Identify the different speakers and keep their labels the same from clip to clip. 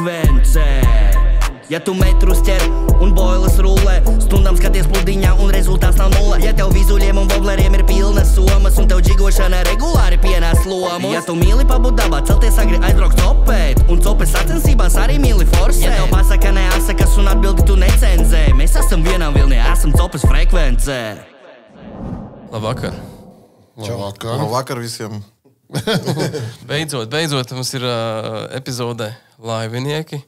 Speaker 1: frekvence. Ja tu metrus ķer un boilas rullē, stundām skaties pludiņā un rezultāts nav nulle. Ja tev vizuļiem un vobleriem ir pilnas somas un tev džigošana regulāri pienās lomus. Ja tu mīli pabūt dabā, celties agri aizbraukt copēt un copes sacensībās arī mīli forsēt. Ja tev pasaka neasakas un atbildi tu necenzē, mēs esam vienā vilnī, esam copes frekvencē.
Speaker 2: Labvakar.
Speaker 3: Labvakar visiem.
Speaker 2: Beidzot mums ir epizode Laivinieki.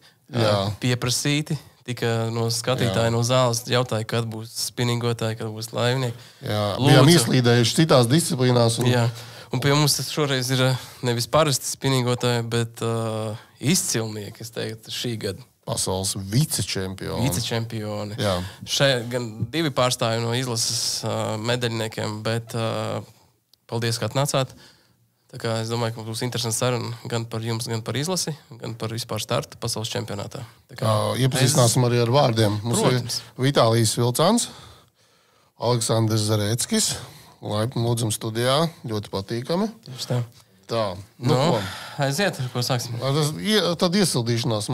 Speaker 2: Pieprasīti, tika no skatītāja no zāles jautāja, kad būs spinningotāji, kad būs laivinieki.
Speaker 4: Bijām ieslīdējuši citās disciplīnās.
Speaker 2: Un pie mums šoreiz ir nevis parasti spinningotāji, bet izcilnieki, es teiktu, šī gada.
Speaker 4: Pasaules vicečempioni.
Speaker 2: Šeit gan 2 pārstāvi no izlases medaļniekiem, bet paldies, ka atnācāt. Tā kā es domāju, ka mums būs interesants saruna gan par jums, gan par izlasi, gan par vispār startu pasaules čempionātā.
Speaker 4: Iepazīstināsim arī ar vārdiem. Mums
Speaker 2: Protams.
Speaker 4: ir Vitālijs Vilcāns, Aleksandrs Zareckis, laipni lūdzam studijā, ļoti patīkami. Tā, ko?
Speaker 2: Aiziet, ar ko sāksim?
Speaker 4: Tad iesildīšanās.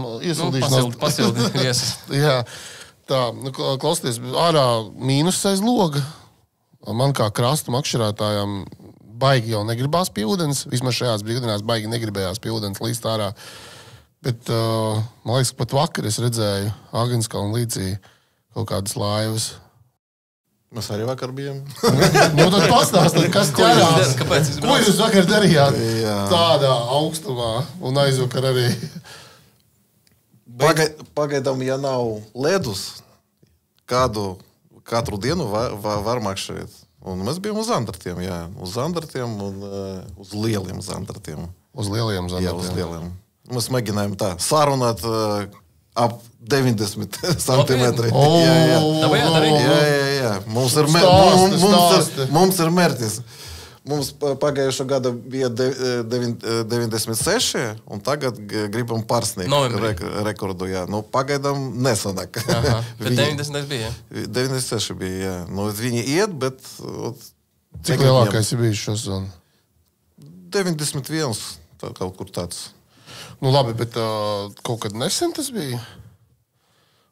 Speaker 2: Pasildi viesas.
Speaker 4: Jā, tā, klausieties, ārā mīnus aiz loga. Man kā krasta makšķerētājām baigi jau negribās pie ūdens. Vismaz šajās brīvdienās baigi negribējās pie ūdens līst ārā. Bet, man liekas, pat vakar es redzēju Agenskalnu līcī kaut kādas laivas.
Speaker 3: Mēs arī vakar bijām.
Speaker 4: Tad pastāstiet, kas ķerās. Ko jūs vakar darījāt tādā augstumā un aizvakar arī?
Speaker 3: Pagaidām, ja nav ledus, katru dienu var makšķerēt. Un mēs bijām uz zandartiem, uz zandartiem un uz lieliem zandartiem.
Speaker 4: Uz lieliem zandartiem?
Speaker 3: Jā, uz lieliem. Mēs mēģinājām tā sarunāt ap 90 centimetri. Jā. Mums ir mērķis. Mums pagājušo gada bija 96, un tagad gribam pārsniegt rekordu. Pagaidām nesanāk.
Speaker 2: Bet 90 bija,
Speaker 3: 96 bija, viņi iet, bet...
Speaker 4: Cik lielākais ir bijis šo sezonu?
Speaker 3: 91, kaut kur tāds.
Speaker 4: Labi, bet kaut kad nesen tas bija?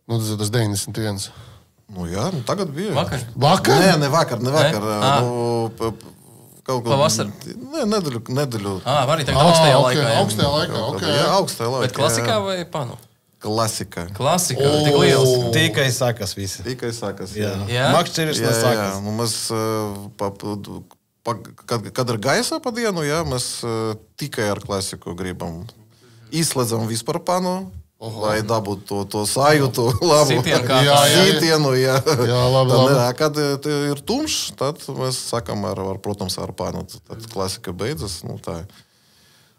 Speaker 4: Tas 91.
Speaker 3: Tagad bija.
Speaker 2: Vakar?
Speaker 3: Nē, ne vakar.
Speaker 2: Pavasar?
Speaker 3: Nē, nedēļu.
Speaker 2: Var arī tagad augstajā laikā.
Speaker 3: Augstajā laikā.
Speaker 2: Bet klasikā vai panu?
Speaker 3: Klasika.
Speaker 2: Tik liels.
Speaker 5: Tikai sākas visi.
Speaker 3: Tikai sākas,
Speaker 5: Makšķeris nesākas.
Speaker 3: Mēs, kad ir gaisa pa dienu, mēs tikai ar klasiku gribam. Izslēdzam vispār panu. Lai dabūtu to sajūtu labu. Sitienu, jā.
Speaker 4: Labi.
Speaker 3: Kad ir tumšs, tad mēs sakam, protams, ar pānu. Tad klasika beidzas. Tā.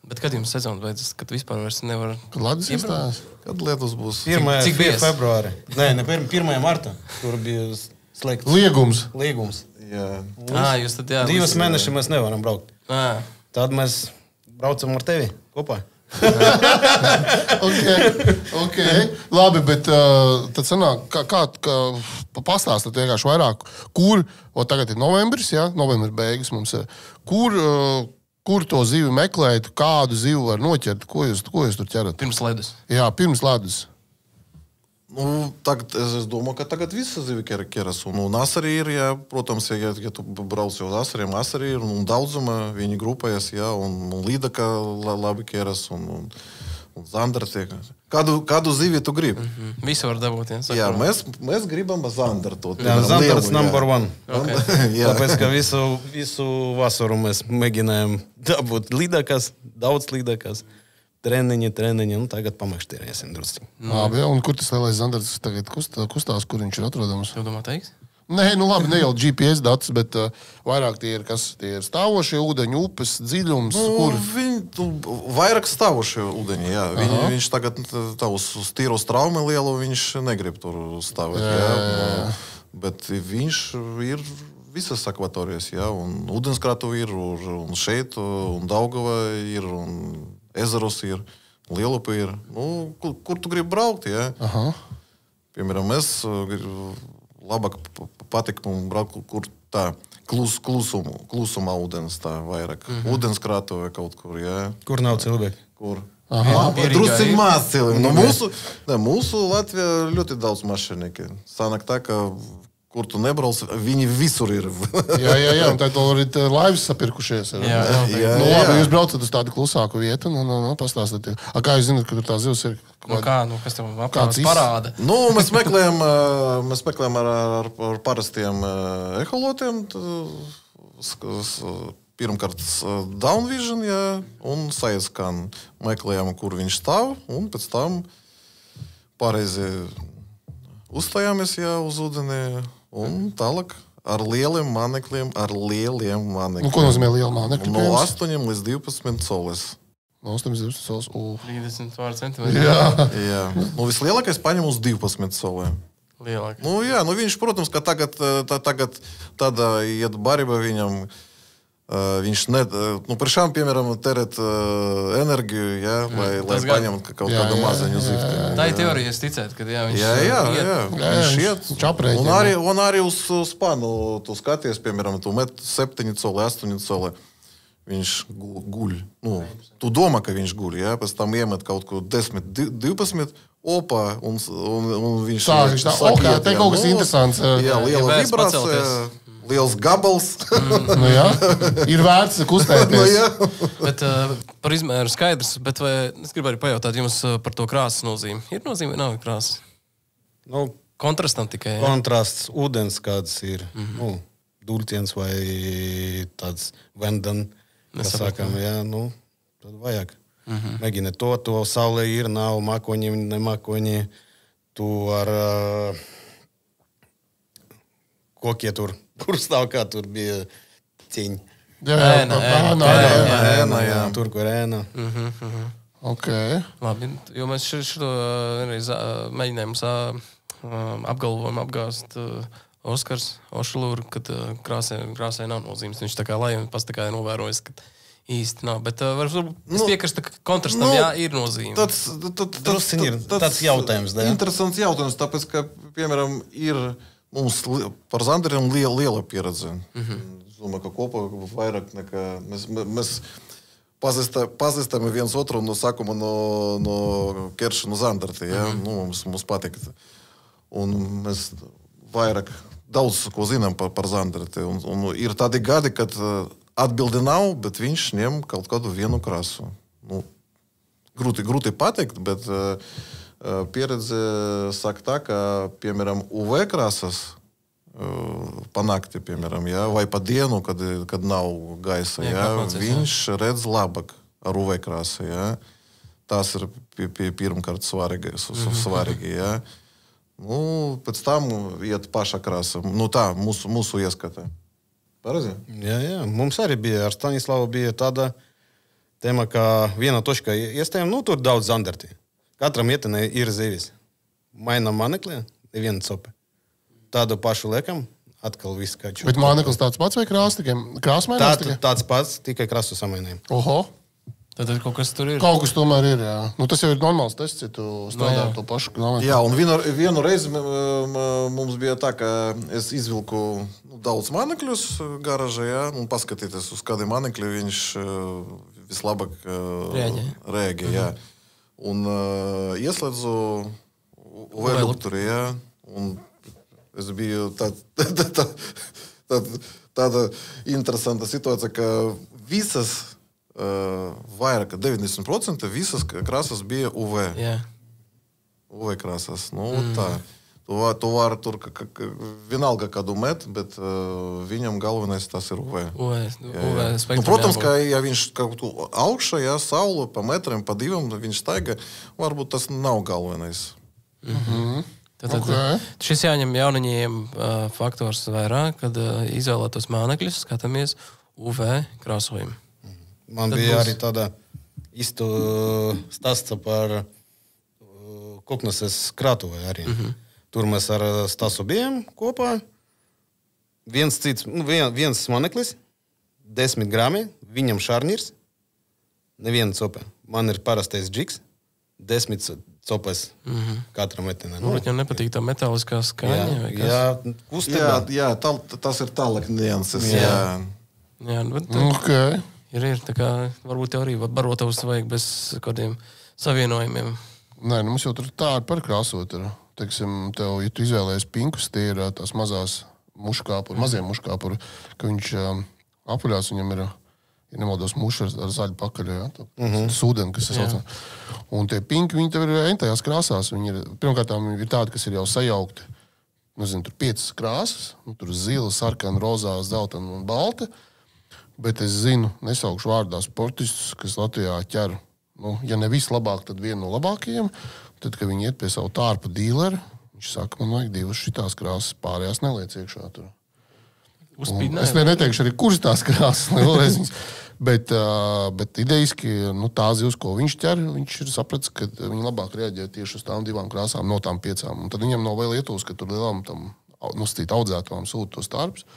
Speaker 2: Bet kad jums sezona beidzas? Kad vispār vairs nevar...
Speaker 4: Kad ledus iestājās?
Speaker 3: Kad ledus būs?
Speaker 2: Cik bija
Speaker 5: februāri? Nē, 1. marta, kur bija slēgts. Liegums.
Speaker 3: Jā.
Speaker 2: Jūs tad
Speaker 5: 2 mēneši mēs nevaram braukt. Tad mēs braucam ar tevi kopā.
Speaker 4: Labi, bet tad sanāk, kā pastāstāt vienkārši vairāk, kur, tagad ir novembris, novembris beigas mums ir, kur to zivi meklēt, kādu zivu var noķert, ko jūs tur ķerat?
Speaker 2: Pirms ledus.
Speaker 4: Jā, pirms ledus.
Speaker 3: Tagad, es domāju, ka tagad visa zivi ķeras, un asari ir, protams, ja tu brauc uz asariem, asari ir, un daudzuma viņi grupējas, un līdaka labi ķeras, un zandarti. Kādu zivi tu gribi?
Speaker 2: Visu var dabūt,
Speaker 3: Jā, mēs gribam zandartu.
Speaker 5: Zandarts number 1. Tāpēc, ka visu vasaru mēs mēģinājām dabūt līdakas, daudz līdakas. Treniņi, un tagad pamakšķierēsim drusci.
Speaker 4: Labi, un kur tas lielais zandarts tagad kustās, kur viņš ir atrodams?
Speaker 2: Jūs domā teiks?
Speaker 4: Nē, labi, ne jau GPS datus, bet vairāk tie ir stāvošie ūdeņi, upes, dziļums, kur?
Speaker 3: Vairāk stāvošie ūdeņi, Viņš tagad uz tīro traumu lielu, viņš negrib tur stāvēt, Bet viņš ir visas akvatorijas, un ūdenskrātu ir, un šeit, un Daugava ir, un ezeros ir, Lielupa ir. Kur tu gribi braukt, Piemēram, mēs labāk patīk mums braukt, kur tā klusumā ūdens tā vairāk. Ūdenskrātu vai kaut kur,
Speaker 5: Kur nav cilvēki?
Speaker 3: Kur? Drusciņ maz cilvēki. Mūsu Latvijā ļoti daudz mašīnieki. Sanāk tā, ka kur tu nebrauc, viņi visur ir.
Speaker 4: jā, un tad arī laivas sapirkušies. Labi, jūs braucat uz tādu klusāku vietu, pastāstiet. Kā jūs zināt, ka tur tā zivs ir?
Speaker 2: Kas tev apkārt parāda?
Speaker 3: Mēs meklējam ar parastiem eholotiem. Pirmkārt, downvision, un sidescan. Meklējam, kur viņš stāv, un pēc tam pareizi uzstājāmies uz ūdeni. Un tālāk ar lieliem manekļiem.
Speaker 4: Ko nozīmē liela manekļa?
Speaker 3: No 8 līdz 12 soles.
Speaker 4: No 8 līdz 12 soles.
Speaker 2: 30 centimetri.
Speaker 3: Jā. Vislielākais paņem uz 12 solēm.
Speaker 2: Lielākais.
Speaker 3: Viņš, protams, ka tagad tāda iet barība viņam. Viņš priekšām, piemēram, terēt enerģiju, lai paņemtu kaut kādu maziņu zivti.
Speaker 2: Tā ir teorija, es ticētu, ka viņš
Speaker 3: iet. Un arī uz spanu tu skaties, piemēram, tu met 7 coli, 8 coli. Viņš guļ. Tu domā, ka viņš guļ, pēc tam iemet kaut ko 10, 12, opā, un viņš
Speaker 4: sāk iet. Te kaut kas interesants.
Speaker 3: Jā, liela vibrācija. Liels gabals.
Speaker 4: Ir vērts kustēties.
Speaker 2: Bet par izmēru skaidrs, bet es gribu arī pajautāt jums par to krāsas nozīmi. Ir nozīme, nav krāsas? Kontrastam tikai.
Speaker 5: Kontrasts, ūdens kāds ir. Dulķiens vai tāds vendan, kas sākam, tad vajag. Mēģina to saulē ir, nav makoņi, nemakoņi. Tu ar kokie tur. Kur stāv, kā tur bija cīņa?
Speaker 4: Jā.
Speaker 5: Tur, kur ēna.
Speaker 2: Labi, jo mēs šo mēģinājām apgalvojumu apgāst Oskars Ošulūru, kad krāsai nav nozīmes. Viņš tā kā lai pastakāja novērojis, ka īsti nav. Bet varbūt es piekrastu, ka kontrastam ir nozīme.
Speaker 5: Tāds jautājums.
Speaker 3: Interesants jautājums, tāpēc, ka, piemēram, ir mums par zandariem liela pieredze. Es domāju, ka kopā vairāk nekā mēs pazīstam viens otru no sākuma no kerša no zandarti. Mums patīk. Un mēs vairāk daudz ko zinām par zandarti. Un ir tādi gadi, kad atbildi nav, bet viņš ņem kaut kādu vienu krasu. Grūti pateikt, bet pieredze saka tā, ka, piemēram, UV krāsas pa nakti, piemēram, vai pa dienu, kad nav gaisa, viņš redz labāk ar UV krāsu. Tas ir pirmkārt svarīgi. Pēc tam iet paša krāsa. Tā, mūsu ieskatā. Pareizi?
Speaker 5: Jā. Mums arī bija, ar Stanislavu bija tāda tēma, ka viena točka iestājām, tur daudz zandartī. Katram ietenē ir zivis. Mainām manekli, neviena cope. Tādu pašu liekam, atkal viss kā čūpa.
Speaker 4: Bet maneklis tāds pats vai krāsa mainās tikai?
Speaker 5: Tāds pats, tikai krasu samainējam.
Speaker 4: Oho.
Speaker 2: Tad kaut kas tur ir.
Speaker 4: Kaut kas tomēr ir, jā. Tas jau ir normāls tests, ja tu strādā to pašu.
Speaker 3: Jā, un vienu reizi mums bija tā, ka es izvilku daudz manekļus garažā, un paskatīties, uz kādiem manekļi viņš vislabāk rēģē. Un ieslēdzu UV lukturi, un es biju tāda interesanta situācija, ka visas, vairāk 90% visas krāsas bija UV. UV krāsas. Tā. Tu vari tur vienalga kādu met, bet viņam galvenais tas ir UV. Protams, ka ja viņš kaut ko augšā, saule pa metriem, pa diviem, viņš staiga, varbūt tas nav galvenais.
Speaker 2: Tad šis jāņem jauniņiem faktors vairāk, kad izvēlētos mānekļus, skatāmies UV krāsojumu.
Speaker 5: Man bija arī tāda īstu stāsts par Kokneses krātuvē arī. Tur mēs ar Stasu bijām kopā. Viens maneklis, 10 grami, viņam šarnirs, neviena cope. Man ir parastais džiks, 10 copes katram metenē.
Speaker 2: Viņam nepatīk tā metāliskā skaņa?
Speaker 3: Jā, tas ir tālāk nianses.
Speaker 2: Ir, tā kā varbūt tev arī barotavus vajag bez kādiem savienojumiem.
Speaker 4: Nē, mums jau tur tādi par krāsot ir. Teiksim, tev, ja tu izvēlējies pinkus, tie ir tās mazās muškāpuri, mazie muškāpuri, ka viņš apuļās, viņam ir, ja nemaldos, muša ar zaļu pakaļu, ja? Sūdeni, kas sauc. Un tie pinki, viņi tev ir entajās krāsās. Viņi ir, pirmkārt, ir tādi, kas ir jau sajaukti. Nezinu, tur 5 krāsas, tur zila, sarkana, rozā, zeltana un balta. Bet es zinu, nesaukšu vārdā sportistus, kas Latvijā ķer, ja ne vislabāk, tad vienu no labākajiem. Tad, kad viņi iet pie savu tārpu dīleri, viņš saka, man vajag 2 šitās krāsas, pārējās neliec iekšā tur. Es neteikšu arī, kuras tās krāsas, vēlreiz viņas. Bet ideiski, tā zivs, ko viņš ķer, viņš ir sapratis, ka viņi labāk reaģē tieši uz tām 2 krāsām no tām 5. Un tad viņam nav vēl ietūs, ka tur lielām tam nosacīt audzētām sūta tos tārpus.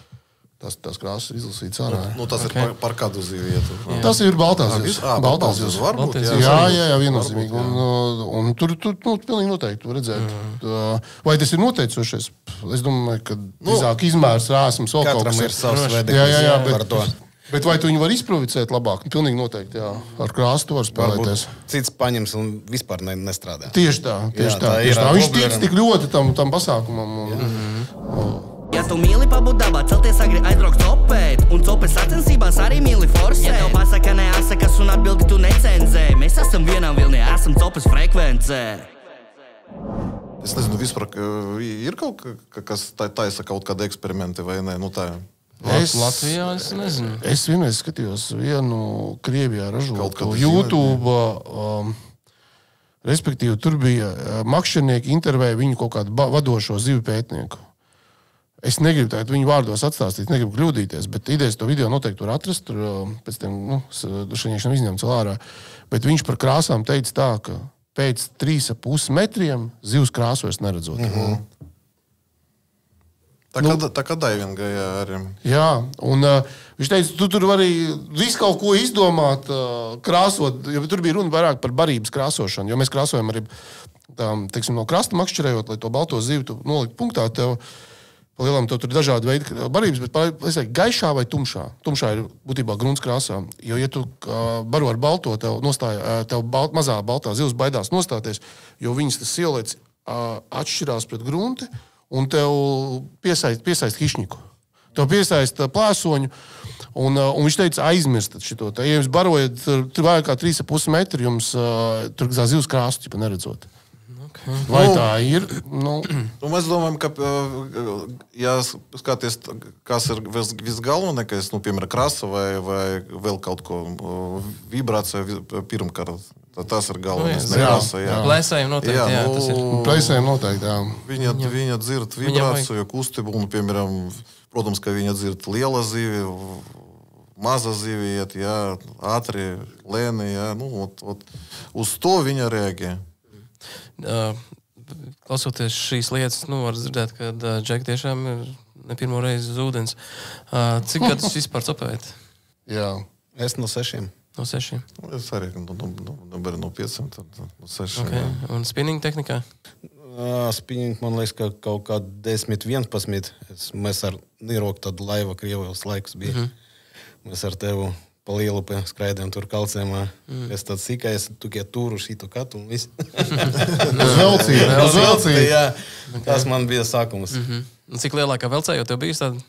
Speaker 4: Tās krāsas ir izlasītas ārā.
Speaker 3: Tas ir par kādu zivi ietu?
Speaker 4: Tas ir baltās zivs.
Speaker 3: Baltās zivs varbūt?
Speaker 4: Jā, viennozīmīgi. Un tur pilnīgi noteikti var redzēt. Vai tas ir noteicošais? Es domāju, ka drīzāk izmērs rāsums vēl kaut kas.
Speaker 5: Katram ir savs veideklis par to.
Speaker 4: Bet vai tu viņu var izprovicēt labāk? Pilnīgi noteikti, jā. Ar krāsu tu var spēlēties.
Speaker 5: Cits paņems un vispār nestrādā.
Speaker 4: Tieši tā. Viņš tic tik ļoti tam pasākumam.
Speaker 1: Ja tu mīli pabūt dabā, celties agri aizbraukt copēt, un copes sacensībās arī mīli forsēt. Ja tev pasaka neasakas un atbildi tu necenzē, mēs esam vienā vilnī, esam copes frekvencē.
Speaker 3: Es nezinu, vispār ir kaut kas taisa kaut kādi eksperimenti vai ne?
Speaker 2: Latvijā es nezinu.
Speaker 4: Es vienreiz skatījos vienu Krievijā ražotu YouTube, respektīvi tur bija makšķernieki intervēja viņu kaut kādu vadošo zivju pētnieku. Es negribu tagad viņu vārdos atstāstīt, negribu kļūdīties, bet idejas to video noteikti var atrast, tur pēc tiem, šaņiekšanam izņemts vēl ārā. Bet viņš par krāsām teica tā, ka pēc 3,5 metriem zivs krāsojas neredzot.
Speaker 3: Tā kā daivinga, jā, arī.
Speaker 4: Jā, un viņš teica, tu tur vari visu kaut ko izdomāt, krāsot, jo tur bija runa vairāk par barības krāsošanu, jo mēs krāsojam arī teiksim, no krasta makšķerējot, lai to balto zivi tu nolikt punktā, tev palielam tur ir dažādi veidi barības, bet gaišā vai tumšā. Tumšā ir būtībā grunts krāsā, jo, ja tu baro ar balto, tev mazā baltā zivs baidās nostāties, jo viņas tas sielēts atšķirās pret grunti, un tev piesaist hišņiku. Tev piesaist plēsoņu, un viņš teica, aizmirstat šito. Ja jums barojat, tur vajag kā 3,5 metri, jums tur zivs krāsu ķipa neredzot. Vai tā ir?
Speaker 3: Mēs domājam, ka, ja skaties, kas ir visgalvenākais, piemēram, krasa vai vēl kaut ko, vibrācija pirmkārt, tas ir galvenais.
Speaker 2: Plēsējiem noteikti, jā, tas ir.
Speaker 4: Plēsējiem noteikti, jā.
Speaker 3: Viņa dzird vibrāciju, kustību, un, piemēram, protams, ka viņa dzird liela zivi, maza zivi, jā, ātri, lēni, jā, uz to viņa reaģē.
Speaker 2: Klausoties šīs lietas, var dzirdēt, ka Džek tiešām ir ne pirmo reizi uz ūdens. Cik gadus vispār copējat?
Speaker 4: Jā.
Speaker 5: Es no 6.
Speaker 2: No 6?
Speaker 3: Es arī no 5, tad no 6.
Speaker 2: Okay. Un spinning tehnikā?
Speaker 5: Spinning, man liekas, ka kaut kā 10, 11. Mēs ar Niroku tad laiva Krievijas laikus bija. Mēs ar tevu pa lielu skraidēm tur kalcēmā. Es tad sīkais, tukie tūru šītu katu un viss.
Speaker 4: Uz velcīju.
Speaker 5: Jā, tas man bija sākums.
Speaker 2: Cik lielākā velcē, jo tev bija tāda?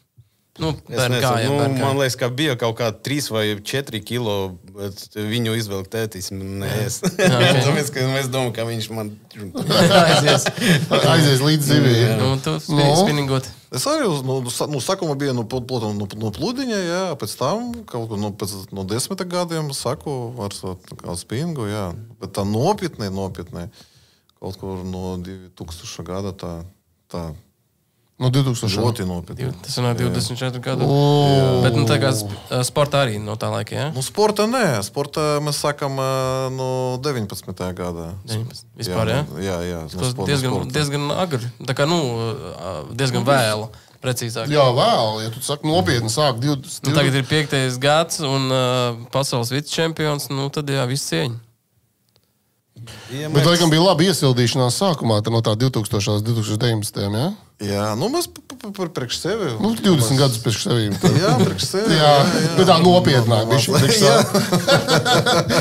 Speaker 5: Bērnu kājām. Man liekas, ka bija kaut kā 3 vai 4 kilo, bet viņu izvelk tētis, nees. Tāpēc, ka mēs domājam, ka viņš man
Speaker 4: aizies līdz zivī.
Speaker 2: Tu spinningot.
Speaker 3: Es arī sākumā biju no plūdiņa, jā, pēc tam kaut ko no 10 gadiem saku ar spinningu, jā. Bet tā nopietnē, kaut kur no 2000 gada tā.
Speaker 4: No 2000.
Speaker 3: Ļoti nopietni.
Speaker 2: Tas ir no 24 gadu. Bet tā kā sporta arī no tā laika, jā?
Speaker 3: Sporta nē. Sporta mēs sākam no 19. gada.
Speaker 2: 19. Vispār, jā?
Speaker 3: Jā.
Speaker 2: Diezgan agri. Tā kā, diezgan vēlu, precīzāk.
Speaker 4: Jā, vēl. Ja tu saki nopietni sāk 20.
Speaker 2: Tagad ir 5. gads un pasaules vicečempions, tad jā, viss cieņa.
Speaker 4: Bet, laikam, bija labi iesildīšanās sākumā, no tā 2000. 2019. jā?
Speaker 3: Jā, nu mēs priekš sevi.
Speaker 4: 20 gadus priekš sevi.
Speaker 3: Jā, priekš sevi.
Speaker 4: Jā, bet tā nopietnāk.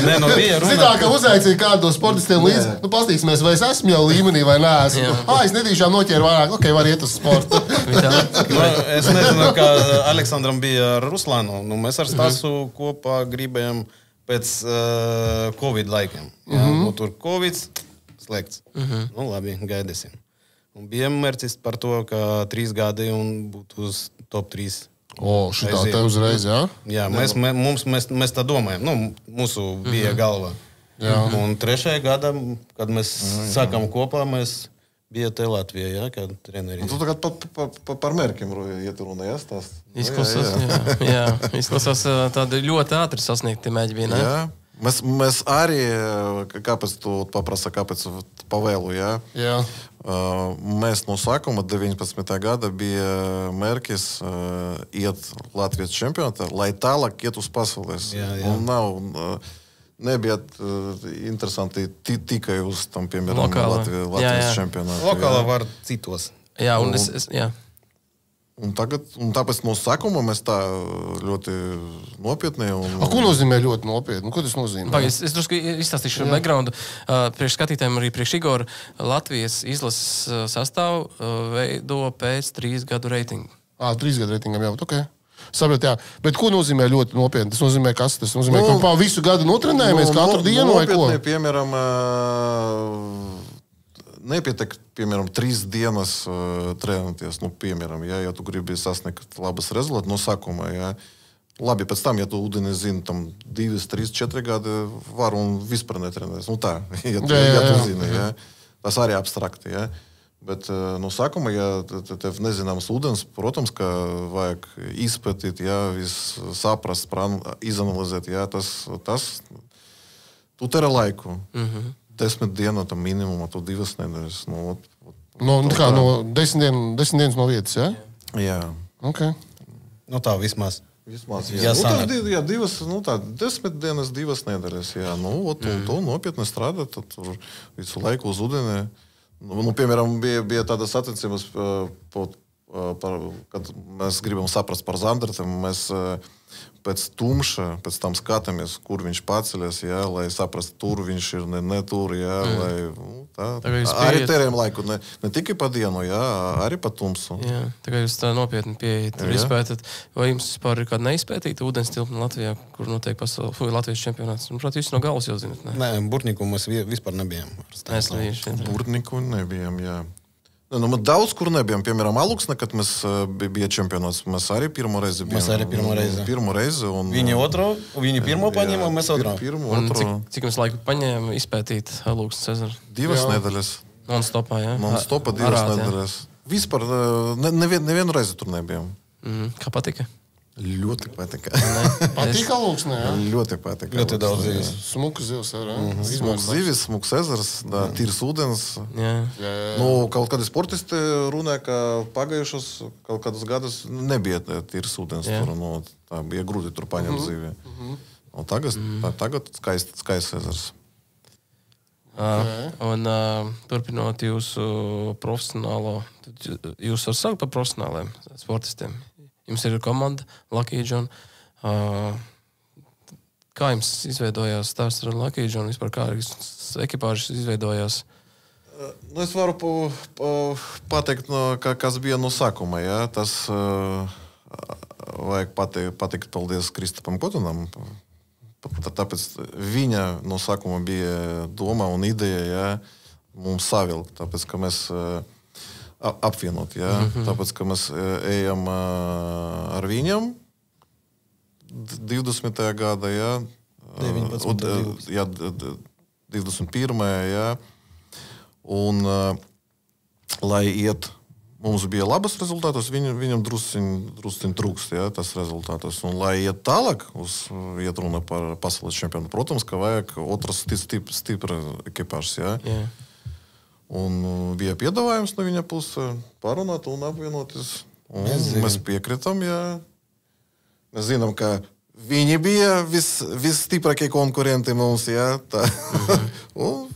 Speaker 5: Nē, no bija runa.
Speaker 4: Zitā, ka uzaicīja kādu no sportistiem līdzi, nu pastīsimies, vai es esmu jau līmenī vai neesmu. Es netīšām noķēru vairāk, var iet uz sportu.
Speaker 5: Es nezinu, kā Aleksandram bija ar Ruslānu. Nu, mēs ar Stasu kopā gribējām pēc Covid laikiem. Jā, nu, tur Covid slēgts. Nu, labi, gaidīsim. Un bija mērķis par to, ka 3 gadi un būtu uz top 3.
Speaker 4: Šitā te uzreiz, jā?
Speaker 5: Jā, mēs tā domājam. Nu, mūsu bija galva. Jā. Un 3. gada, kad mēs sākam kopā, mēs bija te Latvijā, jā, kā treneri.
Speaker 3: Un tu tagad par mērķiem iet runa, jā, stāst?
Speaker 2: Izklausās tādi ļoti ātri sasniegti mēģi bija, ne?
Speaker 3: Jā. Mēs arī, kāpēc tu paprasa, kāpēc pavēlu, jā?
Speaker 4: Jā.
Speaker 3: Mēs no sākuma 19. gada bija mērķis iet Latvijas čempionātā, lai tālāk iet uz pasaules. Un nebija interesanti tikai uz tam, piemēram, Latvijas čempionātu.
Speaker 5: Lokālā var citos.
Speaker 2: Jā,
Speaker 3: Un tāpēc no sākuma mēs tā ļoti nopietni.
Speaker 4: Ko nozīmē ļoti nopietni? Ko tas nozīmē?
Speaker 2: Es drusku izstāstīšu backgroundu. Priekš skatītājiem arī priekš Igora Latvijas izlases sastāvu veido pēc 3 gadu reitingu.
Speaker 4: 3 gadu reitingam jābūt, ok. Sapratu, jā. Bet ko nozīmē ļoti nopietni? Tas nozīmē, kas tas nozīmē? Ka pa visu gadu notrenējamies katru dienu vai ko?
Speaker 3: Nopietni, piemēram, nepietiek, piemēram, 3 dienas trenēties, piemēram, ja tu gribi sasniegt labas rezultātus no sākuma, ja. Labi, pēc tam, ja tu ūdeni zini, tam 2, 3, 4 gadi var un vispār netrenēties. Nu tā, ja tu zini, ja. Tas arī abstrakti, ja. Bet no sākuma, ja tev nezināms ūdens, protams, ka vajag izpētīt, ja, saprast, izanalizēt, ja, tas tu tērē laiku. 10 dienu tam minimumā, tu 2 nedēļas.
Speaker 4: No 10 dienas no vietas, ja?
Speaker 3: Jā.
Speaker 4: Ok.
Speaker 5: Nu tā, vismaz.
Speaker 3: Jā, 10 dienas, 2 nedēļas, jā. Tu nopietni strādā, tad tur visu laiku uz ūdeni. Piemēram, bija tādas sacensības, kad mēs gribam saprast par Zandertiem, mēs pēc tumša, pēc tam skatāmies, kur viņš paceļas, jā, lai saprastu, tur viņš ir, ne tur, jā, lai arī tērējam laiku, ne tikai pa dienu, jā, arī pa tumsu.
Speaker 2: Jā, tā kā jūs tā nopietni pieejat, izpētat, vai jums vispār ir kāda neizpētīta ūdens tilpne Latvijā, kur notiek Latvijas čempionāts? Prāt, visu no galvas jau zināt, ne?
Speaker 5: Nē, Burtniku mēs vispār nebijām.
Speaker 3: Burtniku nebijām, jā. Daudz, kur nebijām. Piemēram, Aluksne, kad mēs bija čempionāts, mēs arī pirmo reizi bijām.
Speaker 5: Mēs arī pirmo reizi. Viņi pirmo paņēma, mēs otro.
Speaker 2: Cik jums laiku paņēma izpētīt Aluksnes ezeru?
Speaker 3: 2 nedēļas.
Speaker 2: Non-stopā, jā?
Speaker 3: Non-stopā 2 nedēļas. Vispār nevienu reizi tur nebijām.
Speaker 2: Kā patika?
Speaker 3: Ļoti patika.
Speaker 4: Patīk Aluksne, jā?
Speaker 3: Ļoti patika.
Speaker 5: Ļoti daudz zivis.
Speaker 4: Smukas zivs, jā?
Speaker 3: Smukas zivis, smukas ezers, tīrs ūdens. Kaut kādi sportisti runāja, ka pagājušos kaut kādus gadus nebija tīrs ūdens. Tā bija grūti tur paņemt zivi. Tagad skaists ezers.
Speaker 2: Un turpinot jūsu profesionālo, jūs varat saukt par profesionāliem sportistiem? Jums ir komanda, Lucky John. Kā jums izveidojās stāsts ar Lucky John? Vispār kā ekipāžas izveidojās?
Speaker 3: Es varu pateikt, kas bija no sākuma. Ja? Tas vajag pateikt paldies Kristapam Kotunam. Tāpēc viņa no sākuma bija doma un ideja, ja, mums savilkt. Tāpēc, ka mēs apvienot, ja? Tāpēc, ka mēs ejam ar viņam 20. gada, ja?
Speaker 5: 19.
Speaker 3: Jā, 21. Ja? Un, lai iet, mums bija labas rezultātus, viņam drusciņ trūkst, ja, tas rezultātus. Un, lai iet tālāk, iet runa par pasaules čempionu, protams, ka vajag otras stipra ekipāžas, ja?
Speaker 2: Yeah.
Speaker 3: Un bija piedāvājums no viņa puses parunāt un apvienoties. Un mēs piekritam, ja. Mēs zinām, ka viņi bija visstiprākie konkurenti mums, ja. Un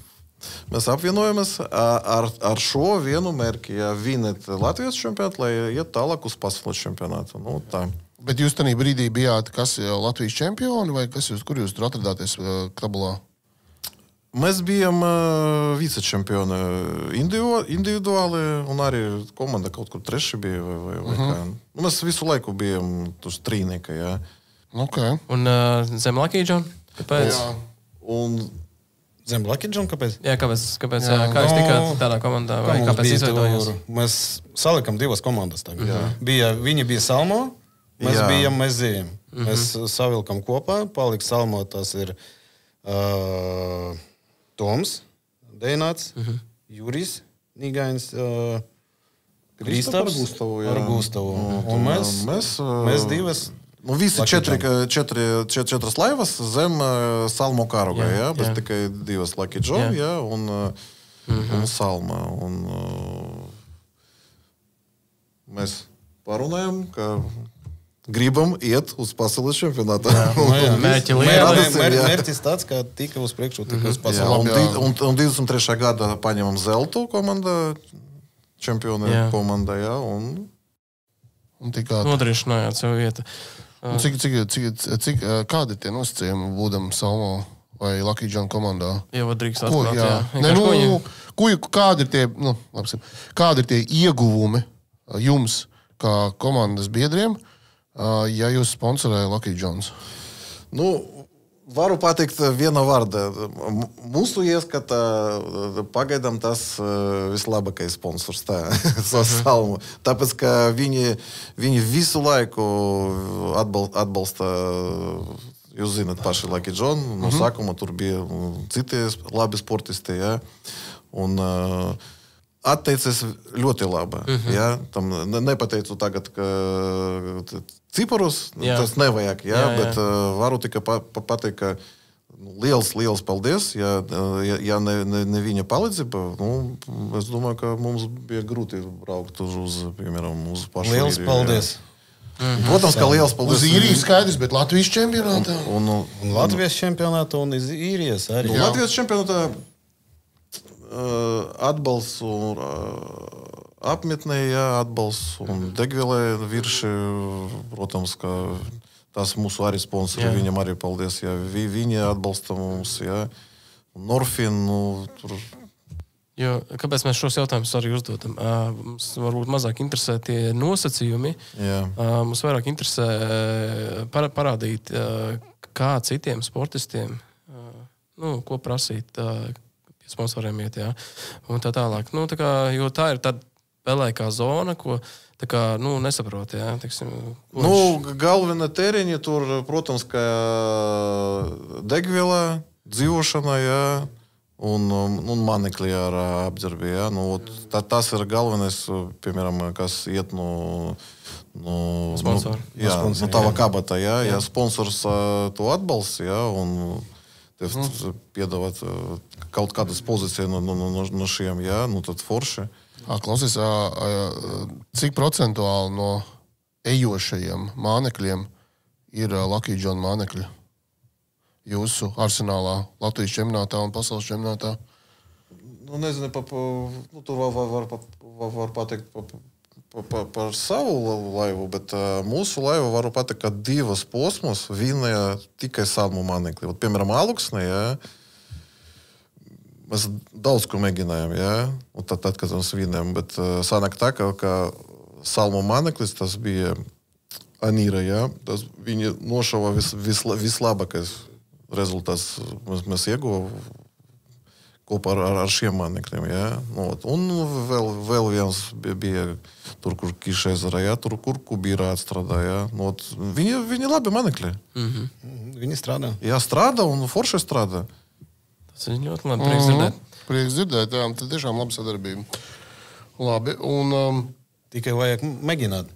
Speaker 3: Mēs apvienojamies ar šo vienu mērķi, ja vinēt Latvijas čempionātu, lai iet tālāk uz pasaules čempionātu. Nu, tā.
Speaker 4: Bet jūs tajā brīdī bijāt Latvijas čempioni, vai kur jūs tur atradāties tabulā?
Speaker 3: Mēs bijām vicečempioni individuāli, un arī komanda kaut kur treši bija. Vai kā. Nu, mēs visu laiku bijām uz trīnieka. Ja.
Speaker 4: Okay.
Speaker 2: Un zem Lucky John? Kāpēc?
Speaker 4: Jā.
Speaker 3: Un
Speaker 5: Zem Lucky John, kāpēc?
Speaker 2: Jā, kāpēc jā, kā jūs tikāt tādā komandā? Vai kāpēc izveidojās?
Speaker 5: Mēs salikam divas komandas tagad. Viņi bija Salmo, mēs bijām Zīviem. Mēs savilkam kopā, palika Salmo, tas ir Toms, Deināts, Juris, Nīgainis, Kristaps ar Gustavu. Un mēs divas...
Speaker 3: Nu, visi četras laivas zem Salmo karoga, bet tikai divas Lucky John, un Salma. Un, mēs parunājam, ka gribam iet uz pasaules čempionātu.
Speaker 5: Mērķis tāds, ka tika uz priekšu, tika uz pasaules.
Speaker 3: Un 23. gada paņemam zeltu komanda, čempioni komanda,
Speaker 4: un tikā...
Speaker 2: Nodriešinājāt sev vietu.
Speaker 4: Kādi ir tie nosacījumi būdam Salmo vai Lucky John komandā?
Speaker 2: Jau drīkst atklāt,
Speaker 4: kādi ir tie ieguvumi jums kā komandas biedriem, ja jūs sponsorē Lucky Johns?
Speaker 3: Nu, varu pateikt viena vārda. Mūsu ieskata pagaidām tas vislabākais sponsors Salmo. Tāpēc, ka viņi visu laiku atbalsta, jūs zināt, paši Lucky John. No sākuma tur bija citi labi sportisti, un atteicies ļoti labi. Tam nepateicu tagad, ka ciparus, tas nevajag, bet varu tikai pateikt, ka liels paldies, ja ne viņa palīdzība, es domāju, ka mums bija grūti braukt piemēram, uz pašu
Speaker 5: Liels paldies!
Speaker 3: Protams, ka liels paldies.
Speaker 4: Uz īrijas skaidrs, bet Latvijas čempionātā?
Speaker 3: Un
Speaker 5: Latvijas čempionātā un iz īrijas arī.
Speaker 3: Latvijas čempionātā atbalsts un apmetnē, atbalsts un degvielē virši, protams, ka tas mūsu arī sponsori, viņam arī paldies, viņi atbalsta mums, Norfin, tur...
Speaker 2: Jo, kāpēc mēs šos jautājumus arī uzdodam? Mums varbūt mazāk interesē tie nosacījumi. Mums vairāk interesē parādīt, kā citiem sportistiem, ko prasīt sponsoriem iet, un tā tālāk. Tā kā, jo tā ir tāda pelēkā zona, ko tā kā, nesaprot, tiksim.
Speaker 3: Galvenā tēriņa tur, protams, ka degvielā, dzīvošana, un manekļi ar apģērbi, tas ir galvenais, piemēram, kas iet no tava kabata, sponsors to atbalsta, un piedāvāt kaut kādas pozīcijas no šiem, tad forši.
Speaker 4: Klausies, cik procentuāli no ejošajiem mānekļiem ir Lucky John mānekļi jūsu arsenālā Latvijas čempionātā un pasaules čempionātā?
Speaker 3: Nezinu, tur var pateikt par savu laivu, bet mūsu laivu varu pateikt, ka divas posmas vinēja tikai Salmo mānekļi. Piemēram, Aluksnē, mēs daudz ko mēģinājām, un tad, kad mēs vinējām, bet sanāk tā, ka Salmo māneklis, tas bija Anīra, viņi nošava vislabākais rezultāts. Mēs ieguvām kopā ar šiem mānekļiem, Un vēl viens bija tur, kur Kišezara, tur, kur Kubīrā strādā, Viņi labi mānekļi.
Speaker 5: Viņi strādā.
Speaker 3: Strādā un forši strādā.
Speaker 2: Tas ir ļoti labi, prieks dzirdēt.
Speaker 4: Prieks dzirdēt, tad tiešām laba sadarbība. Labi, un...
Speaker 5: Tikai vajag mēģināt.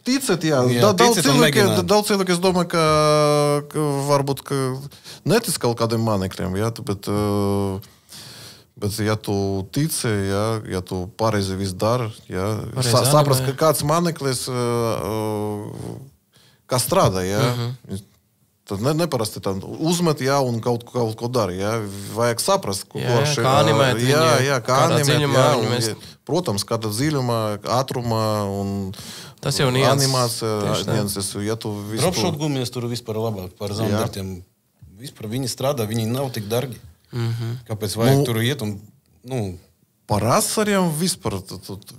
Speaker 3: Ticēt, Daudz cilvēki, es domāju, ka varbūt netic kaut kādiem mānekļiem, bet ja tu tici, ja tu pareizi visu dari, saprast, ka kāds māneklis, kas strādā, Tad neparasti tā uzmet, jā, un kaut ko dara, jā. Vajag saprast, ko
Speaker 2: kā animēt viņu.
Speaker 3: Kā animēt,
Speaker 2: jā.
Speaker 3: Protams, kāda dziļumā, ātrumā un
Speaker 2: tas jau nianses.
Speaker 3: Animācija, ja tu visu...
Speaker 5: Dropshot gumijas tur vispār labāk par zandartiem. Vispār viņi strādā, viņi nav tik dargi. Kāpēc vajag tur iet un,
Speaker 3: Par asariem vispār,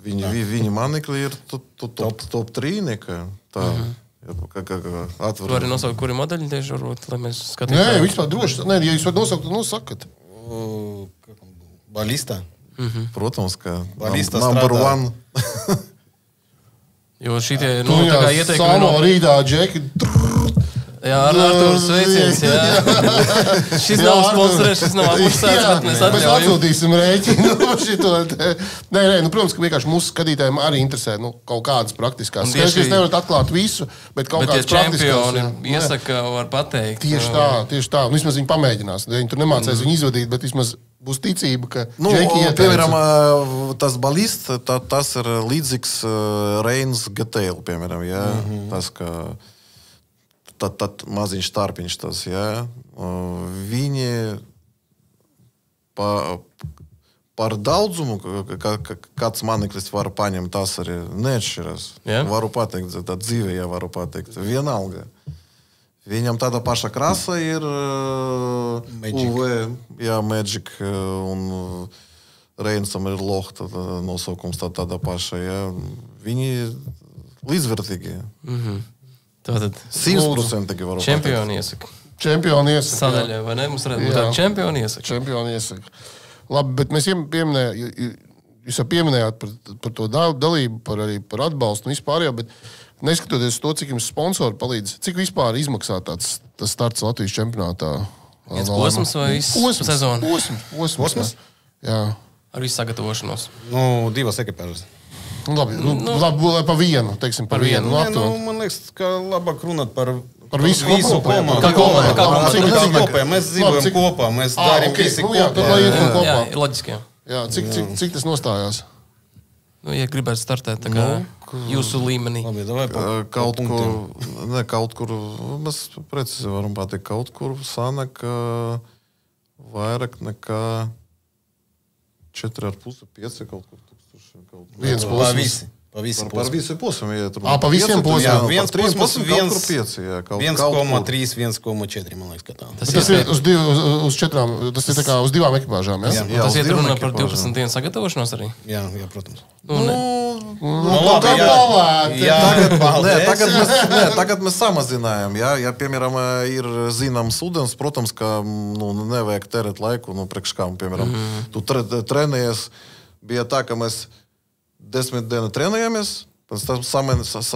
Speaker 3: viņi manekļi ir top 3 nekā. Tā.
Speaker 2: Tu vari nosaukt, kuri modeļi tieši varbūt, lai mēs skatītu.
Speaker 4: Nē, vispār droši. Nē, ja jūs varat nosaukt, tad nosakat.
Speaker 5: Balista.
Speaker 3: Protams, ka
Speaker 5: Balista
Speaker 3: number
Speaker 5: strādā.
Speaker 3: 1.
Speaker 2: Jo šitie, tā kā ieteikumi
Speaker 4: Sāno rīdā, Džeki.
Speaker 2: Jā, Artūrs sveiciens, jā. Šis nav sponsorēts, šis nav apmaksāts, bet mēs
Speaker 4: Mēs
Speaker 2: atļaujam.
Speaker 4: atsūtīsim rēķinu šito. Nē, protams, ka vienkārši mūsu skatītājiem arī interesē kaut kādas praktiskās.
Speaker 2: Tieši-
Speaker 4: Jūs nevarat atklāt visu, bet kaut
Speaker 2: Bet tie
Speaker 4: kādas praktiskās.
Speaker 2: čempioni iesaka, var pateikt.
Speaker 4: Tieši tā. Vismaz viņi pamēģinās. Viņi tur nemācēs viņu izvadīt, bet vismaz būs ticība, ka Džeki ieteica.
Speaker 3: Piemēram, tas balists, tas ir līdzīgs Reins Getail, piemēram, jā. Tas, ka tad maziņš starpiņš tas, jā. Viņi par daudzumu, kāds maneklis var paņemt, tas arī neatšķiras.
Speaker 2: Jā?
Speaker 3: Varu pateikt, tā dzīve, jā, varu pateikt. Vienalga. Viņam tāda paša krasa ir
Speaker 5: Magic.
Speaker 3: UV, jā, Magic, un Reinsam ir Lohta nosaukums tāda paša, jā. Viņi līdzvērtīgi.
Speaker 2: Tātad
Speaker 3: 100% varu
Speaker 2: čempioni iesaka.
Speaker 4: Čempioni iesaka.
Speaker 2: Sadaļā, vai ne? Mums redz būt
Speaker 4: Jā.
Speaker 2: tādi čempioni iesaka.
Speaker 4: Čempioni iesaka. Labi, bet mēs jūs jau pieminējāt par to dalību, arī par atbalstu un vispār jau, bet neskatoties to, cik jums sponsori palīdz, cik vispār izmaksā tas starts Latvijas čempionātā?
Speaker 2: Viens posms vai viss sezona?
Speaker 4: Posms. Jā.
Speaker 2: Ar visu sagatavošanos.
Speaker 5: 2 ekipāžas.
Speaker 4: Labi, lai pa vienu, teiksim, par vienu.
Speaker 5: Man liekas, ka labāk runāt par
Speaker 4: visu kopā.
Speaker 2: Kā kopā,
Speaker 5: Kā kopā. Mēs dzīvojam kopā, mēs darām visi
Speaker 4: Jā, tad lai iet
Speaker 5: kopā.
Speaker 4: kopā.
Speaker 2: Jā, ir loģiski. Jā.
Speaker 4: Jā, cik tas nostājās?
Speaker 2: Ja gribētu startēt tā kā jūsu līmenī.
Speaker 5: Labi, davai pa
Speaker 3: Kaut kur, mēs precīzi varam pateikt, kaut kur sanāk vairāk nekā 4,5-5 kaut kur tūkstoši.
Speaker 4: Viens
Speaker 5: Pa
Speaker 4: posms.
Speaker 5: visi. Pa visi
Speaker 3: Par
Speaker 5: posmi.
Speaker 3: visu posmu, ja tur
Speaker 4: Pa visiem posmiem.
Speaker 3: Jā,
Speaker 5: Viens
Speaker 3: par 3
Speaker 5: posms,
Speaker 3: posmiem, kaut kur 5, jā.
Speaker 5: 1,3, 1,4, man liekas, ka tā.
Speaker 4: Tas ir uz 4, tas ir tā kā uz 2 ekipāžām, jā?
Speaker 3: Jā,
Speaker 2: Tas
Speaker 3: uz
Speaker 2: iet
Speaker 3: divām
Speaker 2: runa par
Speaker 3: ekipāžām.
Speaker 2: 12 dienu sagatavošanos arī.
Speaker 5: Jā, protams.
Speaker 4: Tā palēti.
Speaker 3: Tagad mēs samazinājām. Ja piemēram, ir zināms ūdens, protams, ka nevajag terēt laiku, priekš kā, piemēram, tu trenējies. Bija tā, ka mēs 10 dienu trenējamies, pēc tam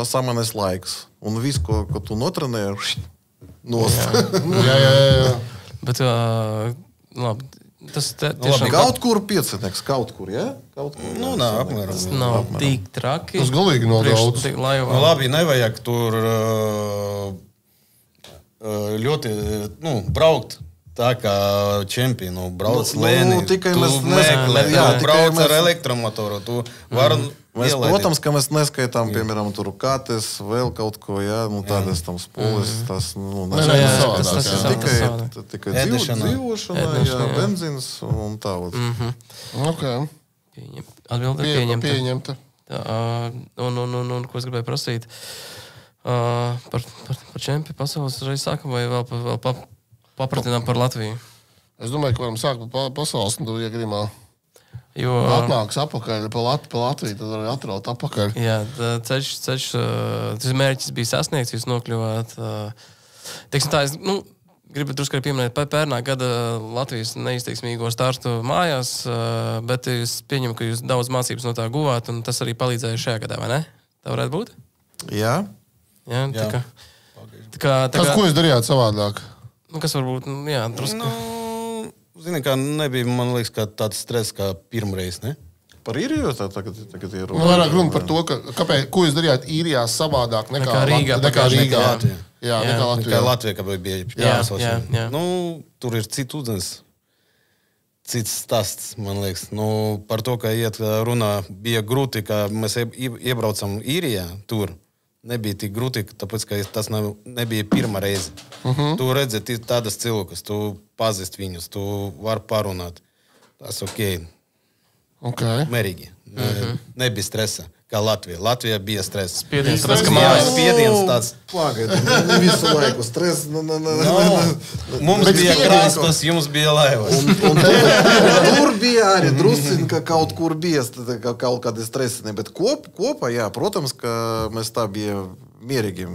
Speaker 3: samanēs laiks. Un viss, ko tu notrenēji, nost.
Speaker 4: Jā.
Speaker 2: Bet, labi, tas tiešām
Speaker 3: Kaut kur 5, kaut kur, jā? Kaut kur.
Speaker 5: Apmēram.
Speaker 2: nav tik traki.
Speaker 4: Tas galīgi nav daudz.
Speaker 5: Labi, nevajag tur ļoti braukt. Tā kā čempionu brauc lēni,
Speaker 3: tikai
Speaker 5: tu
Speaker 3: mēs
Speaker 5: meklē,
Speaker 3: jā,
Speaker 5: tu
Speaker 3: tikai
Speaker 5: brauc
Speaker 3: mēs-
Speaker 5: ar elektromotoru, tu vari
Speaker 3: Mēs,
Speaker 5: ielaidīt.
Speaker 3: protams, ka mēs neskaitām, piemēram, tur kates, vēl kaut ko, jā, tādas tam spoles, tas,
Speaker 4: savādāk,
Speaker 2: tas ir savādāk.
Speaker 3: tikai
Speaker 5: Ēdešana.
Speaker 3: dzīvošana, jā, benzīns un tā.
Speaker 4: Ok.
Speaker 2: Atbildi pieņemta.
Speaker 4: Pieņemta.
Speaker 2: Un ko es gribēju prasīt? Par čempionu pasaules reiz sākam vai vēl papratinām par Latviju?
Speaker 4: Es domāju, ka varam sākt par pasaules, un tu, ja gribā
Speaker 2: Jo,
Speaker 4: atnāks apakaļ pa Latviju, tad var atraut apakaļ.
Speaker 2: jā, ceļš, tas mērķis bija sasniegts, jūs nokļuvāt. Teiksim tā, es gribu drusku arī pieminēt pērnā gada Latvijas neizteiksmīgo startu mājās, bet es pieņemu, ka jūs daudz mācības no tā guvāt, un tas arī palīdzēja šajā gadā, vai ne? Tā varētu būt?
Speaker 3: Jā,
Speaker 2: Jā,
Speaker 5: Jā.
Speaker 2: tā kā
Speaker 4: Tas, ko jūs darījāt savādāk?
Speaker 2: kas varbūt, jā, drusku.
Speaker 5: Zini, kā nebija, man liekas, kā tāds stress kā pirmreiz, ne?
Speaker 3: par īriju tā tagad ir.
Speaker 4: Vairāk runa par to, ko jūs darījāt īrijā savādāk nekā
Speaker 2: Rīgā,
Speaker 4: nekā Rīgā.
Speaker 5: Latvijā.
Speaker 4: Jā, nekā
Speaker 5: Kā
Speaker 4: Latvijā.
Speaker 5: Latvija, kā bija
Speaker 2: Jā,
Speaker 5: jāsauc.
Speaker 2: jā.
Speaker 5: Tur ir cits ūdens, cits stāsts, man liekas. Par to, ka iet runā, bija grūti, ka mēs iebraucam īrijā tur. nebija tik grūti, tāpēc, ka tas nebija pirmā reize. Tu redzi tādas cilvēkus, tu pazīst viņus, tu vari parunāt. Tas ok. Mērīgi. Nebija stresa, kā Latvija. Latvija bija stresa.
Speaker 2: Spiediens,
Speaker 5: spiediens tāds.
Speaker 3: Pagaidi, visu laiku stress.
Speaker 5: Mums bija krastas, jums bija laivas.
Speaker 3: Tur bija arī drusciņi, ka kaut kur bija kaut kādi stresini, bet kopā, jā, protams, ka mēs tā bija mierīgi.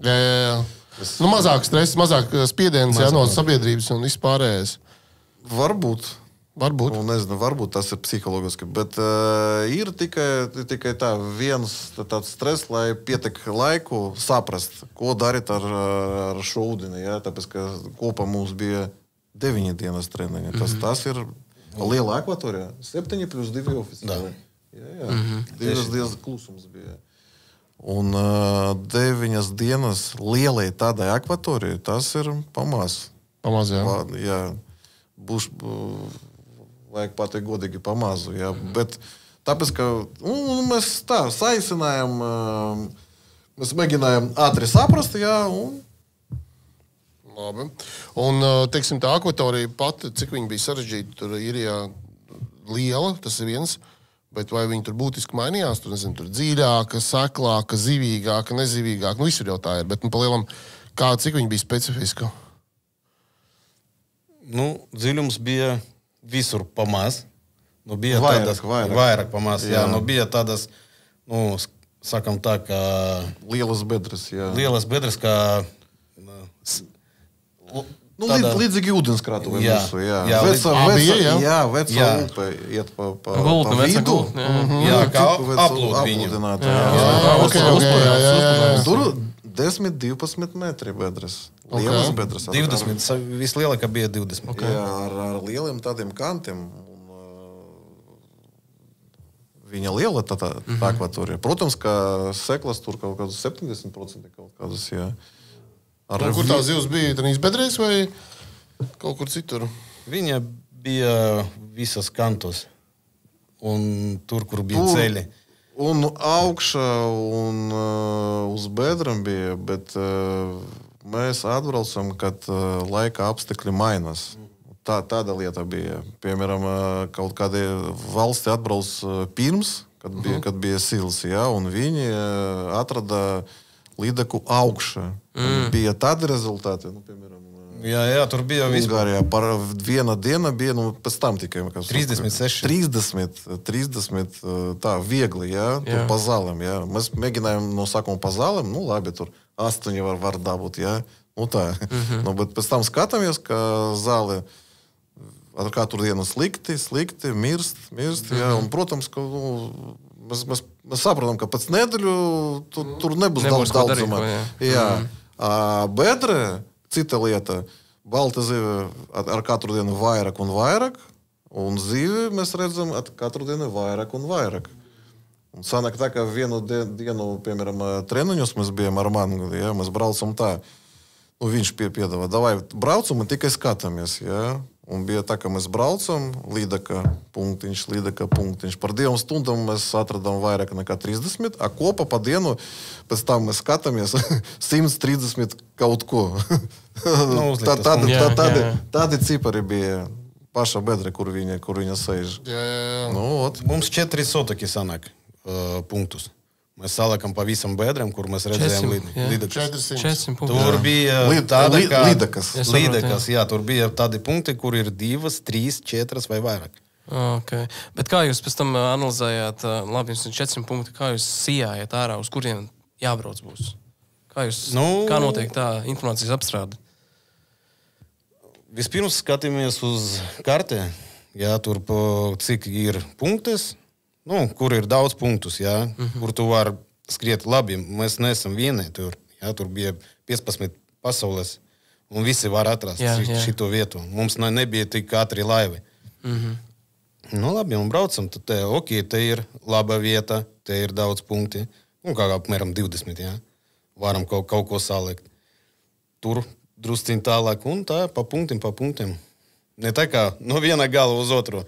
Speaker 4: Jā. Mazāk stresa, mazāk spiediens no sabiedrības un vispārējais.
Speaker 3: Varbūt.
Speaker 4: Varbūt.
Speaker 3: Nezinu, varbūt tas ir psihologiski, bet ir tikai tā viens tāds stress, lai pietiek laiku saprast, ko darīt ar šo ūdeni. Ja? Tāpēc, ka kopā mums bija 9 dienas treniņi. Tas ir liela akvatorija. 7+2 oficiāli. Jā. 2 dienas klusums bija. Un 9 dienas lielai tādai akvatorijai, tas ir pamaz.
Speaker 4: Pamaz, jā.
Speaker 3: Jā. Būs... Vajag pateikt godīgi pamazu, jā. Bet tāpēc, ka mēs tā saīsinājām, mēs mēģinājām ātri saprast, jā, un...
Speaker 4: Labi. Un, teiksim, tā akvatorija pati, cik viņa bija sarežģīta, tur ir liela, tas ir viens, bet vai viņa tur būtiski mainījās, tur dzīļāka, seklāka, zivīgāka, nezivīgāka, visur jau tā ir, bet pa lielam, cik viņa bija specifiska?
Speaker 5: Dziļums bija... Visur pamaz. Bija vairāk pamaz. Jā. Bija tādas, sakam tā, ka...
Speaker 3: Lielas bedres, jā.
Speaker 5: Lielas bedres, kā...
Speaker 3: Līdzīgi ūdenskrātuvē mūsu, jā. Vecā upe iet pa vidu.
Speaker 5: Jā, kā aplūd viņu.
Speaker 3: Tur 10-12 metri bedres. Lielas bedres.
Speaker 5: 20, vislielākā bija 20.
Speaker 3: Jā, ar lieliem tādiem kantiem. Viņa liela tā akvatorija. Protams, ka seklas tur kaut kādus 70% kaut kādas, jā.
Speaker 4: Kur tā zivs bija? Tanīs bedrēs vai kaut kur citur?
Speaker 5: Viņa bija visas kantos. Un tur, kur bija ceļi.
Speaker 3: Un augšā un uz bedram bija, bet mēs atbraucam, kad laika apstākļi mainās. Tāda lieta bija. Piemēram, kaut kādi valsti atbrauc pirms, kad bija sils, jā, un viņi atrada līdaku augšā. Bija tādi rezultāti, piemēram,
Speaker 5: Jā, tur bija
Speaker 3: Ungārijā par viena diena bija, pēc tam tikai
Speaker 5: 36.
Speaker 3: 30, tā viegli, jā, tur pa zālēm, jā. Mēs mēģinājām no sākuma pa zālēm, labi, tur 8 var dabūt, jā, tā. Bet pēc tam skatāmies, ka zāle ar katru dienu slikti, mirst, jā, un, protams, ka, mēs saprotam, ka pēc nedēļu tur nebūs daudzumā. Jā. Bedre, cita lieta, balta zive ar katru dienu vairāk un vairāk, un zivi mēs redzam katru dienu vairāk un vairāk. Un sanāk tā, ka vienu dienu, piemēram, treniņos mēs bijām ar mani, ja, mēs braucam tā. Viņš piedāvā, davai braucam un tikai skatāmies, ja. Un bija tā, ka mēs braucam, līdaka punktiņš. Par 2 stundām mēs atradām vairāk nekā 30, a kopā pa dienu, pēc tam mēs skatāmies 130 kaut ko. Tādi cipari bija paša bedre, kur viņa sēž.
Speaker 5: Mums 4 sotaki sanāk punktus. Mēs salakam pa visam bedrem, kur mēs redzējām līdakas.
Speaker 2: 400 punktu.
Speaker 5: Tur bija tāda kā...
Speaker 3: Līdakas.
Speaker 5: Jā, tur bija tādi punkti, kur ir 2, 3, 4 vai vairāk.
Speaker 2: Okay. Bet kā jūs pēc tam analizējāt, labi, jums ir 400 punkti, kā jūs sijājat ārā, uz kuriem jābrauc būs? Kā notiek tā informācijas apstrāde?
Speaker 5: Vispirms skatāmies uz kartē, jā, tur cik ir punktes, kur ir daudz punktus, jā, kur tu vari skriet labi. Mēs neesam vieni tur, jā, tur bija 15 pasaules, un visi var atrast šito vietu. Mums nebija tik ātri laivi. Labi, un braucam, tad te ir laba vieta, te ir daudz punkti, kā apmēram 20, jā. Varam kaut ko salikt. Tur drusciņ tālāk, un tā pa punktiem. Ne tā kā no viena gala uz otru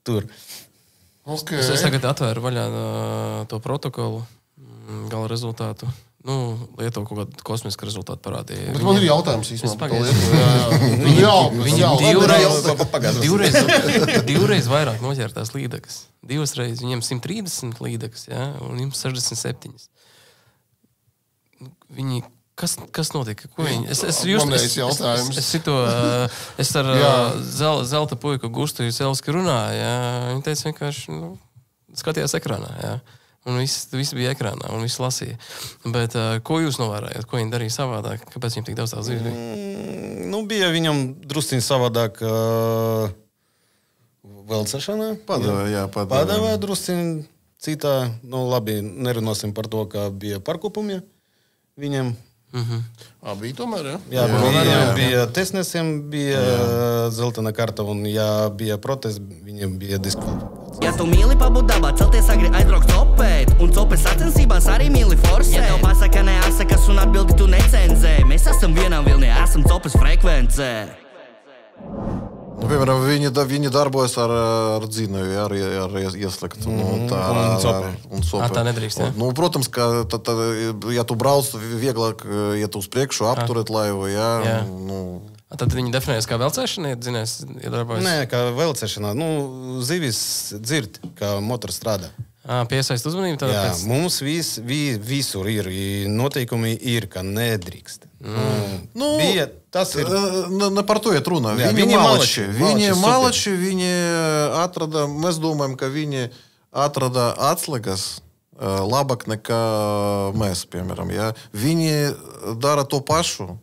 Speaker 5: tur.
Speaker 2: Okay. Es tagad atvēru vaļā to protokolu. gala rezultātu. Lietuva kaut kādu kosmisku rezultātu parādīja.
Speaker 4: Bet man ir jautājums īstenībā.
Speaker 2: Divreiz vairāk noķertās līdekas. Divas reizes viņiem 130 līdekas, ja? Un jums 67. Viņi... Kas notika? Ko viņi? Es ar zelta puiku Gustu Juselski runāju, ja? Viņi teica vienkārši, skatījās ekrānā, ja? Un viss bija ekrānā, un viss lasīja. Bet ko jūs novērājat? Ko viņi darīja savādāk? Kāpēc viņiem tik daudz tā zīves bija?
Speaker 5: Bija viņam drusciņ savādāk velcešanā. Padevē drusciņ citā. Labi, nerunāsim par to, kā bija parkopumi viņam.
Speaker 4: Bija tomēr,
Speaker 5: jā? Bija tiesnesiem, bija zeltaina karta, un bija protests, viņiem bija diskvalifikācija.
Speaker 1: Ja tu mīli pabūt dabā, celties agri aizbraukt copēt, un copes sacensībās arī mīli forsēt. Ja tev pasaka neatsakas un atbildi tu necenzē, mēs esam vienā vilnī, esam copes frekvencē.
Speaker 3: Piemēram, viņi darbojas ar dzinoju, ar ieslēgtu. Un
Speaker 2: sopi. Tā nedrīkst, jā?
Speaker 3: Protams, ka ja tu brauc, vieglāk iet uz priekšu, apturēt laivu, jā.
Speaker 2: Tad viņi definējas kā velcēšana, iedarbojas?
Speaker 5: Nē, kā velcēšana. Zivis dzird, kā motors strādā.
Speaker 2: Piesaist uzmanību?
Speaker 5: Jā, mums visur ir noteikumi, ka nedrīkst. Tas ir...
Speaker 3: Par to iet runa. Viņi malači, viņi atrada, mēs domājam, ka viņi atrada atslēgas labāk nekā mēs, piemēram. Ja? Viņi dara to pašu.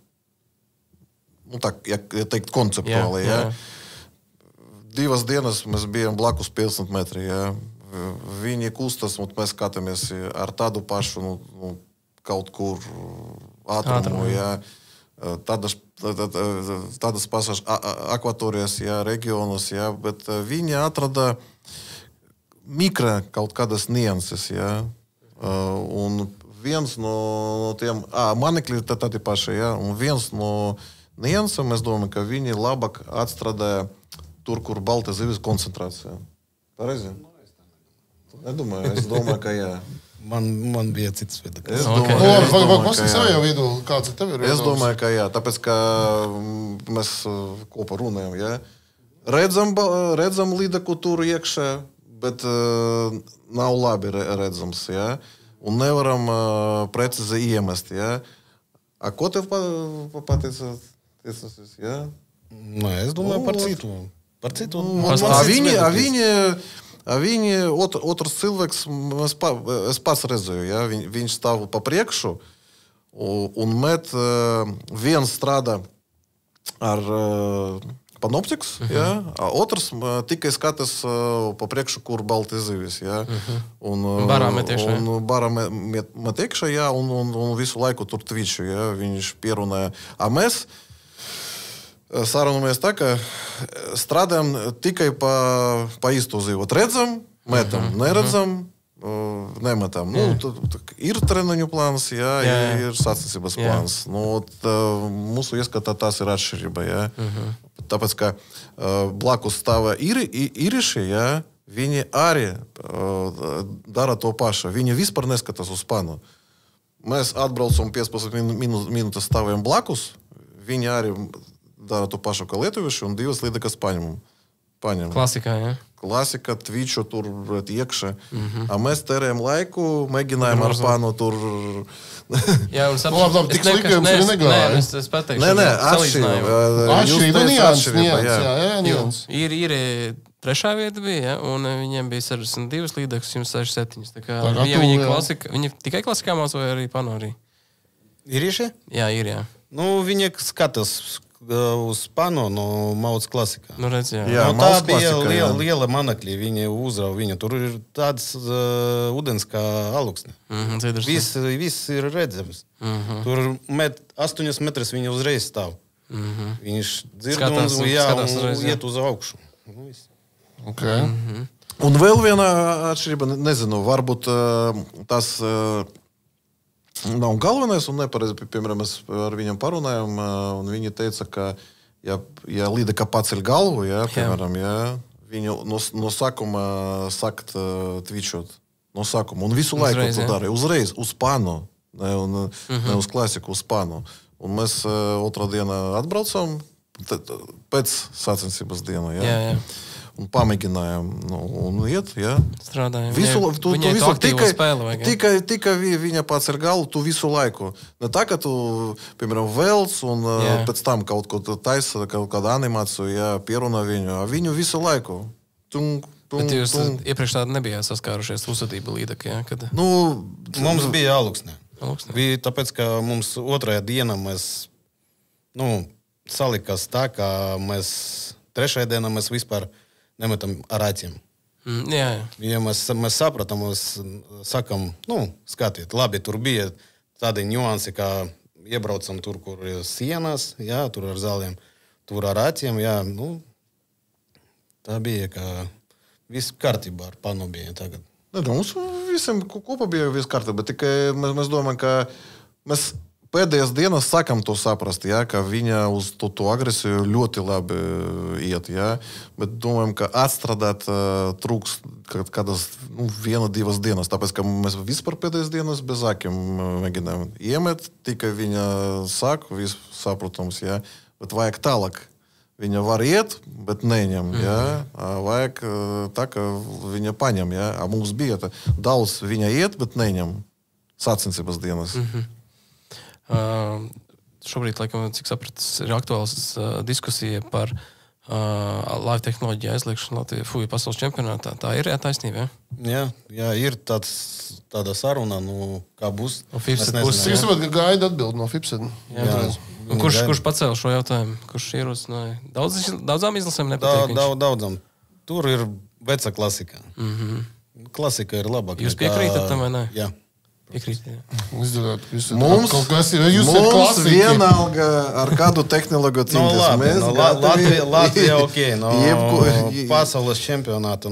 Speaker 3: Ja teikt konceptuāli. Jā. 2 dienas mēs bijām blakus 50 metri. Jā. Viņi kustas, un mēs skatāmies ar tādu pašu kaut kur ātrumu. Tādas pašas akvatorijas, reģionos, bet viņi atrada mikro kaut kādas nianses. Un viens no tiem, manekļi tādi paši, un viens no niansiem, mēs domājam, ka viņi labāk atstrādāja tur, kur balta zivis koncentrācija. Pareizi? Nedomāju, es domāju, ka jā.
Speaker 5: Man bija cits viedoklis.
Speaker 4: Kāds tev ir?
Speaker 3: Es domāju, ka jā, tāpēc, ka mēs kopā runājam, jā. Redzam līdeku tur iekšā, bet nav labi redzams, jā. Un nevaram precizi iemest, jā. Ko tev pateica?
Speaker 5: Es domāju par citu.
Speaker 3: Viņi, otrs cilvēks, es pats redzēju, viņš stāv pa priekšu un met viens strādā ar panoptiks, otrs tikai skatās pa priekšu, kur balti zivis. Un
Speaker 2: barā met iekšā.
Speaker 3: Un barā met iekšā, un visu laiku tur tviču, viņš pierunāja. Mēs sarunamies tā, ka strādājam tikai pa īstu zivu. Redzam, metam, neredzam, nemetam. Ir treniņu plāns, ir sacensības plāns. Mūsu ieskatā tas ir atšķirība. Tāpēc, ka blakus stāva īriši, viņi arī dara to pašu. Viņi vispār neskatās uz panu. Mēs atbraucam 15 minūtes stāvējam blakus, viņi arī dara to pašu, kā lietuvieši, un 2 līdekas paņemam.
Speaker 2: Klasikā, jā?
Speaker 3: Klasika, tviču tur iekšā. Mēs terējam laiku, mēģinājam ar pānu tur...
Speaker 2: Jā, un
Speaker 4: labi, tik slikti jums ir neglāja.
Speaker 2: Nē, es pateikšu.
Speaker 4: Nians.
Speaker 2: Ir trešā vieta bija, un viņiem bija 62 līdekas, jums 67. Tā kā viņi tikai klasikā māc vai arī pano arī?
Speaker 5: Ir iešie?
Speaker 2: Jā, ir, jā.
Speaker 5: Viņi skatās uz pano no mauc klasikā.
Speaker 2: Redz, jā.
Speaker 5: Tā bija liela manakļi, viņi uzrauga viņu. Tur ir tāds udens kā aluksne. Viss ir redzams. Tur 8 metrus viņi uzreiz stāv. Viņš dzird un iet uz augšu.
Speaker 3: Un vēl viena atšķirība, nezinu, varbūt tas... nav galvenais, un nepareizi, piemēram, mēs ar viņam parunājam, un viņi teica, ka, ja līdeka paceļ galvu, piemēram, viņu no sākuma sakt tvičot. no sākuma. Un visu laiku
Speaker 2: Uzreiz,
Speaker 3: to
Speaker 2: jā.
Speaker 3: darīja. Uzreiz, uz panu. Ne uz klasiku, uz panu. Un mēs otrā dienā atbraucām pēc sacensības dienā.
Speaker 2: Jā.
Speaker 3: Un pamēģinājām. Un iet, jā.
Speaker 2: Strādājam.
Speaker 3: Viņai
Speaker 2: visu aktīvo spēli vajag.
Speaker 3: Tikai viņa pats ir galva, tu visu laiku. Ne tā, ka tu, piemēram, velc un pēc tam kaut ko taisa, kaut kādu animāciju, jā, pierunā viņu. Viņu visu laiku.
Speaker 2: Bet jūs iepriekš tādi nebijāt saskārušies uzvedība līdaka, jā? Kad...
Speaker 5: Mums bija Aluksnē.
Speaker 2: Aluksnē.
Speaker 5: Bija tāpēc, ka mums otrajā dienā mēs, salikās tā, ka mēs trešajā dienā mēs vispār nemetam ar aķiem.
Speaker 2: Jā.
Speaker 5: Ja mēs sapratām, mēs sakam, skatiet, labi, tur bija tādi niuansi, kā iebraucam tur, kur ir sienas, jā, tur ar zāliem, tur ar aķiem, jā, tā bija, ka viss kārtībā ar panu bija tagad.
Speaker 3: Mums visiem kopā bija viss kārtībā, bet tikai mēs domājam, ka mēs pēdējās dienas sākam to saprast, jā, ka viņa uz to agresiju ļoti labi iet, jā, bet domājam, ka atstrādāt trūks kādas 1-2 dienas, tāpēc, ka mēs vispār pēdējās dienas bez akiem mēģinājām iemet, tikai viņa sāk, viss saprotams, jā, bet vajag tālāk. Viņa var iet, bet neņem, jā. Vajag tā, ka viņa paņem, jā. Mums bija tā, daudz viņa iet, bet neņem sacensības dienas.
Speaker 2: Šobrīd, laikam, cik sapratis, ir aktuāls diskusija par live tehnoloģiju aizliekšanu Latvijas pasaules čempionātā. Tā ir taisnība,
Speaker 5: jā? Jā, ir tāda saruna, kā būs.
Speaker 2: No FIPSET puses.
Speaker 4: Es saprotu, ka gaida atbildi no FIPSET.
Speaker 2: Kurš pacēla šo jautājumu? Kurš ierosināja? Daudzām izlasēm nepatīk viņš?
Speaker 5: Daudzām. Tur ir veca klasika. Klasika ir labāka.
Speaker 2: Jūs piekrītat tam, vai ne?
Speaker 5: Jā.
Speaker 2: Piekrītat,
Speaker 3: Mums vienalga ar kādu tehnoloģiju cīnīties.
Speaker 5: Latvija ok. Pasaules čempionāta,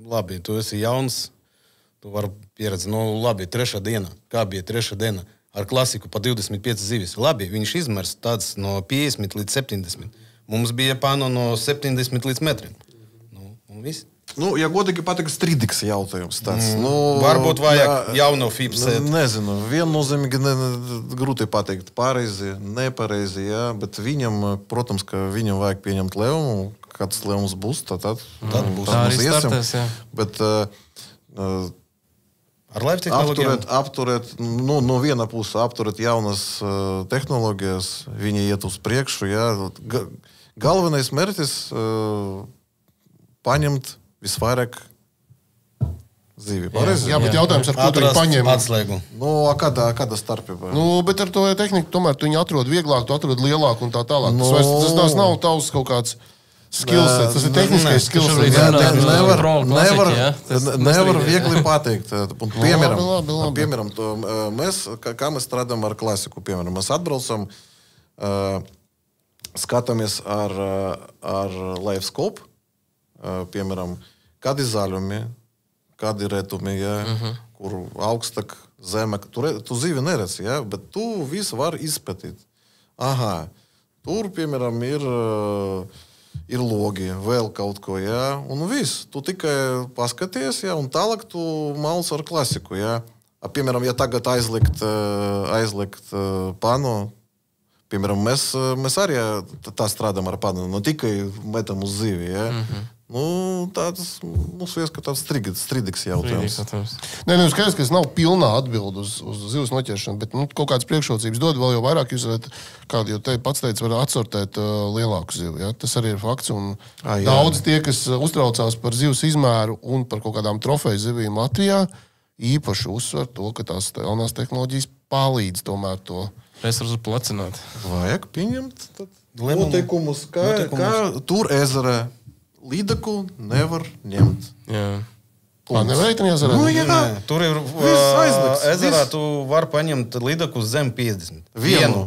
Speaker 5: labi, tu esi jauns, tu vari pieredzi, labi, trešā diena. Kā bija trešā diena? Ar klasiku pa 25 zivis. Labi, viņš izmērs tāds no 50 līdz 70. Mums bija pano no 70 līdz metriem. Un viss.
Speaker 3: Ja godīgi pateikt, strīdīgs jautājums tāds.
Speaker 5: Varbūt vajag jauno FIPSET.
Speaker 3: Nezinu, viennozīmīgi grūti pateikt pareizi, nepareizi, jā, bet viņam, protams, ka viņam vajag pieņemt lēmumu, kāds lēmums būs, tad būs.
Speaker 2: Tā arī startēs, jā.
Speaker 3: Bet
Speaker 5: ar live tehnoloģijām?
Speaker 3: Apturēt, no viena puses apturēt jaunas tehnoloģijas, viņi iet uz priekšu, jā. Galvenais mērķis paņemt visvairāk zivi. Pareizi?
Speaker 4: Jā, bet jautājums, ar ko tu viņu paņem?
Speaker 5: Atslēgu.
Speaker 3: Kāda starpība?
Speaker 4: Bet ar to tehniku tomēr tu viņu atrod vieglāk, tu atrod lielāku un tā tālāk. Tas nav tavs kaut kāds skillsets, tas ir tehniskais skillsets.
Speaker 3: Nevar viegli pateikt. Piemēram, kā mēs strādājam ar klasiku, piemēram, mēs atbraucam, skatāmies ar live scope, piemēram, kādi zaļumi, kādi retumi, kur augstāk, zemāk. Tu zivi neredz, bet tu visu var izpētīt. Aha, tur, piemēram, ir logi, vēl kaut ko, un viss. Tu tikai paskaties, un tālāk tu malc ar klasiku, Piemēram, ja tagad aizlikt panu, piemēram, mēs arī tā strādājam ar panu, ne tikai metam uz zivi, tāds, mums liekas, ka tāds strīdīgs jautājums.
Speaker 4: Skaidrs, ka tas nav pilnā atbilde uz zivs noķeršanu, bet kaut kādas priekšrocības dod vēl jau vairāk. Jūs varat, kā jau pats teica, var atsortēt lielāku zivu. Ja? Tas arī ir fakts. Daudz tie, kas uztraucās par zivs izmēru un par kaut kādām trofeju zivīm Latvijā, īpaši uzsver to, ka tās jaunās tehnoloģijas palīdz tomēr to.
Speaker 2: Resursus placināt.
Speaker 3: Vajag pieņemt noteikumus, kā tur ezerē. Līdaku nevar ņemt.
Speaker 2: Jā.
Speaker 4: Nevar eit ezerā?
Speaker 5: Tur ir ezerā, tu var paņemt līdaku zem 50.
Speaker 3: Vienu.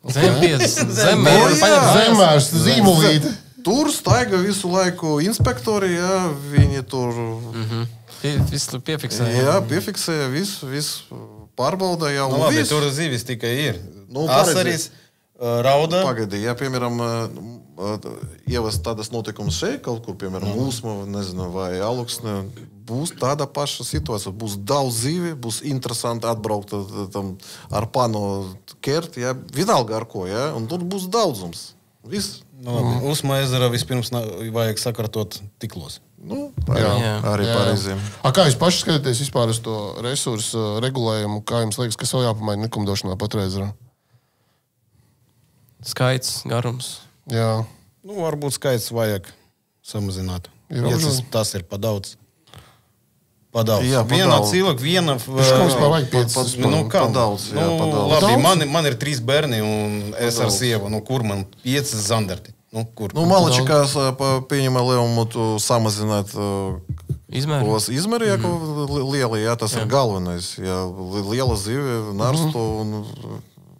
Speaker 2: Zem 50.
Speaker 4: Zemērs, zīmolīti.
Speaker 3: Tur staiga visu laiku inspektori, viņi tur...
Speaker 2: Visu piefiksēja.
Speaker 3: Jā, piefiksēja, visu pārbauda jau.
Speaker 5: Labi, tur zivis tikai ir. Asaris, Rauda.
Speaker 3: Pagaidi, ja, piemēram, ievest tādas notikumus šeit, kaut kur, piemēram, Mūsma, nezinu, vai Aluksne, būs tāda paša situācija. Būs daudz zīvi, būs interesanti atbraukt tam ar pano kert, ja, vienalga ar ko, ja, un tur būs daudzums. Viss.
Speaker 5: Usma ezera vispirms vajag sakartot tiklos.
Speaker 3: Nu, arī pareizi.
Speaker 4: Kā jūs paši skatāties vispār uz to resursu regulējumu? Kā jums liekas, kas vēl jāpamaina likumdošanā patreiz?
Speaker 2: Skaits, garums.
Speaker 4: Jā.
Speaker 5: Nu, varbūt skaits vajag samazināt. Tas ir pa daudz.
Speaker 3: Jā,
Speaker 5: viena cilvēka, viena...
Speaker 4: Mums pavajag 5.
Speaker 3: Pa daudz.
Speaker 5: Labi, man ir 3 bērni un es ar sievu. Kur man 5 zandarti?
Speaker 3: Malačikās pieņemā lēmumu samazināt izmēri, lieli, jā, tas ir galvenais. Jā, liela zive, narstu un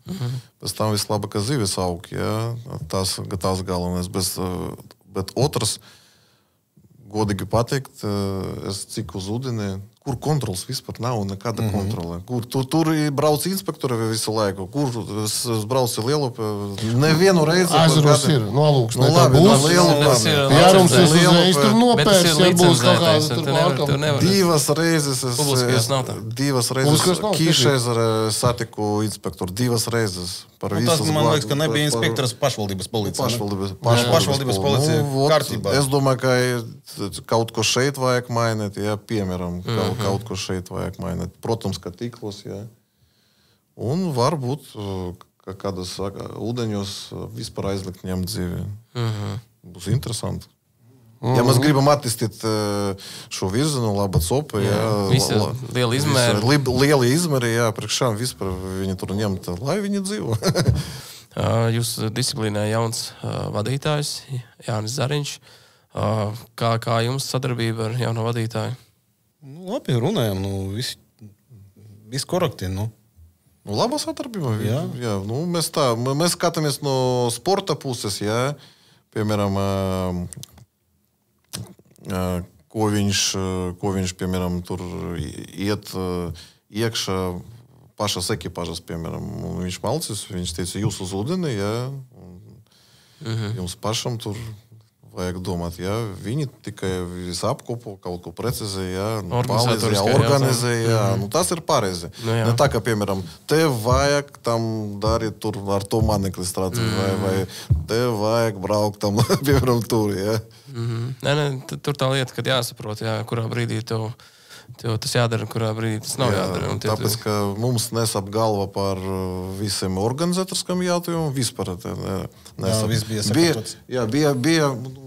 Speaker 3: pēc tam vislabākā zives aug, jā, tas galvenais. Bet otrs, godīgi pateikt, es cik uz ūdeni, kur kontrols vispār nav, nekāda kontrole. Tur brauc inspektori visu laiku, kur es braucu Lielupi, nevienu reizi.
Speaker 4: Aizvaros ir, nolūks,
Speaker 3: nu, labi,
Speaker 4: būs. Jārums es uzreiz tur nopērs, ja būs kaut kāds tur pārkam.
Speaker 3: Divas reizes Kīšezara satiku inspektoru, 2 reizes.
Speaker 5: Tas, man liekas, ka nebija inspektors pašvaldības policija. Pašvaldības policija kārtībā.
Speaker 3: Es domāju, ka kaut ko šeit vajag mainīt, ja, piemēram, kaut ko šeit vajag mainīt. Protams, ka tiklos, jā. Un varbūt, ka kādas ūdeņos vispār aizlikt ņemt dzīvi. Būs interesanti. Ja mēs gribam attīstīt šo virzienu, laba copa, jā.
Speaker 2: Liela izmēri.
Speaker 3: Liela izmēri, jā, priekšām vispār viņi tur ņemt, lai viņi dzīvo.
Speaker 2: Jūs disciplīnē jauns vadītājs, Jānis Zariņš. Kā jums sadarbība ar jauno vadītāju?
Speaker 5: Nu, labi, runājam, viss korekti,
Speaker 3: Laba sadarbība, jā. Nu, mēs skatāmies no sporta puses, jā. Piemēram, ko viņš, piemēram, tur iet iekšā pašas ekipāžas, piemēram. Un viņš malcis, viņš teica, jūs uz ūdeni, jā. Jums pašam tur vajag domāt, jā. Viņi tikai visu apkopo, kaut ko precizē, jā. Organizē, jā. Nu, tas ir pareizi. Ne tā, ka, piemēram, tev vajag tam darīt tur ar to manekli strādāt, vai tev vajag braukt tam, piemēram, tur, jā.
Speaker 2: Tur tā lieta, kad jāsaprot, jā, kurā brīdī tev tas jādara, kurā brīdī tas nav jādara.
Speaker 3: Tāpēc, ka mums nesap galva par visiem organizatoriskiem jautājumiem, vispār nesap.
Speaker 5: Viss bija sakārtots.
Speaker 3: Jā,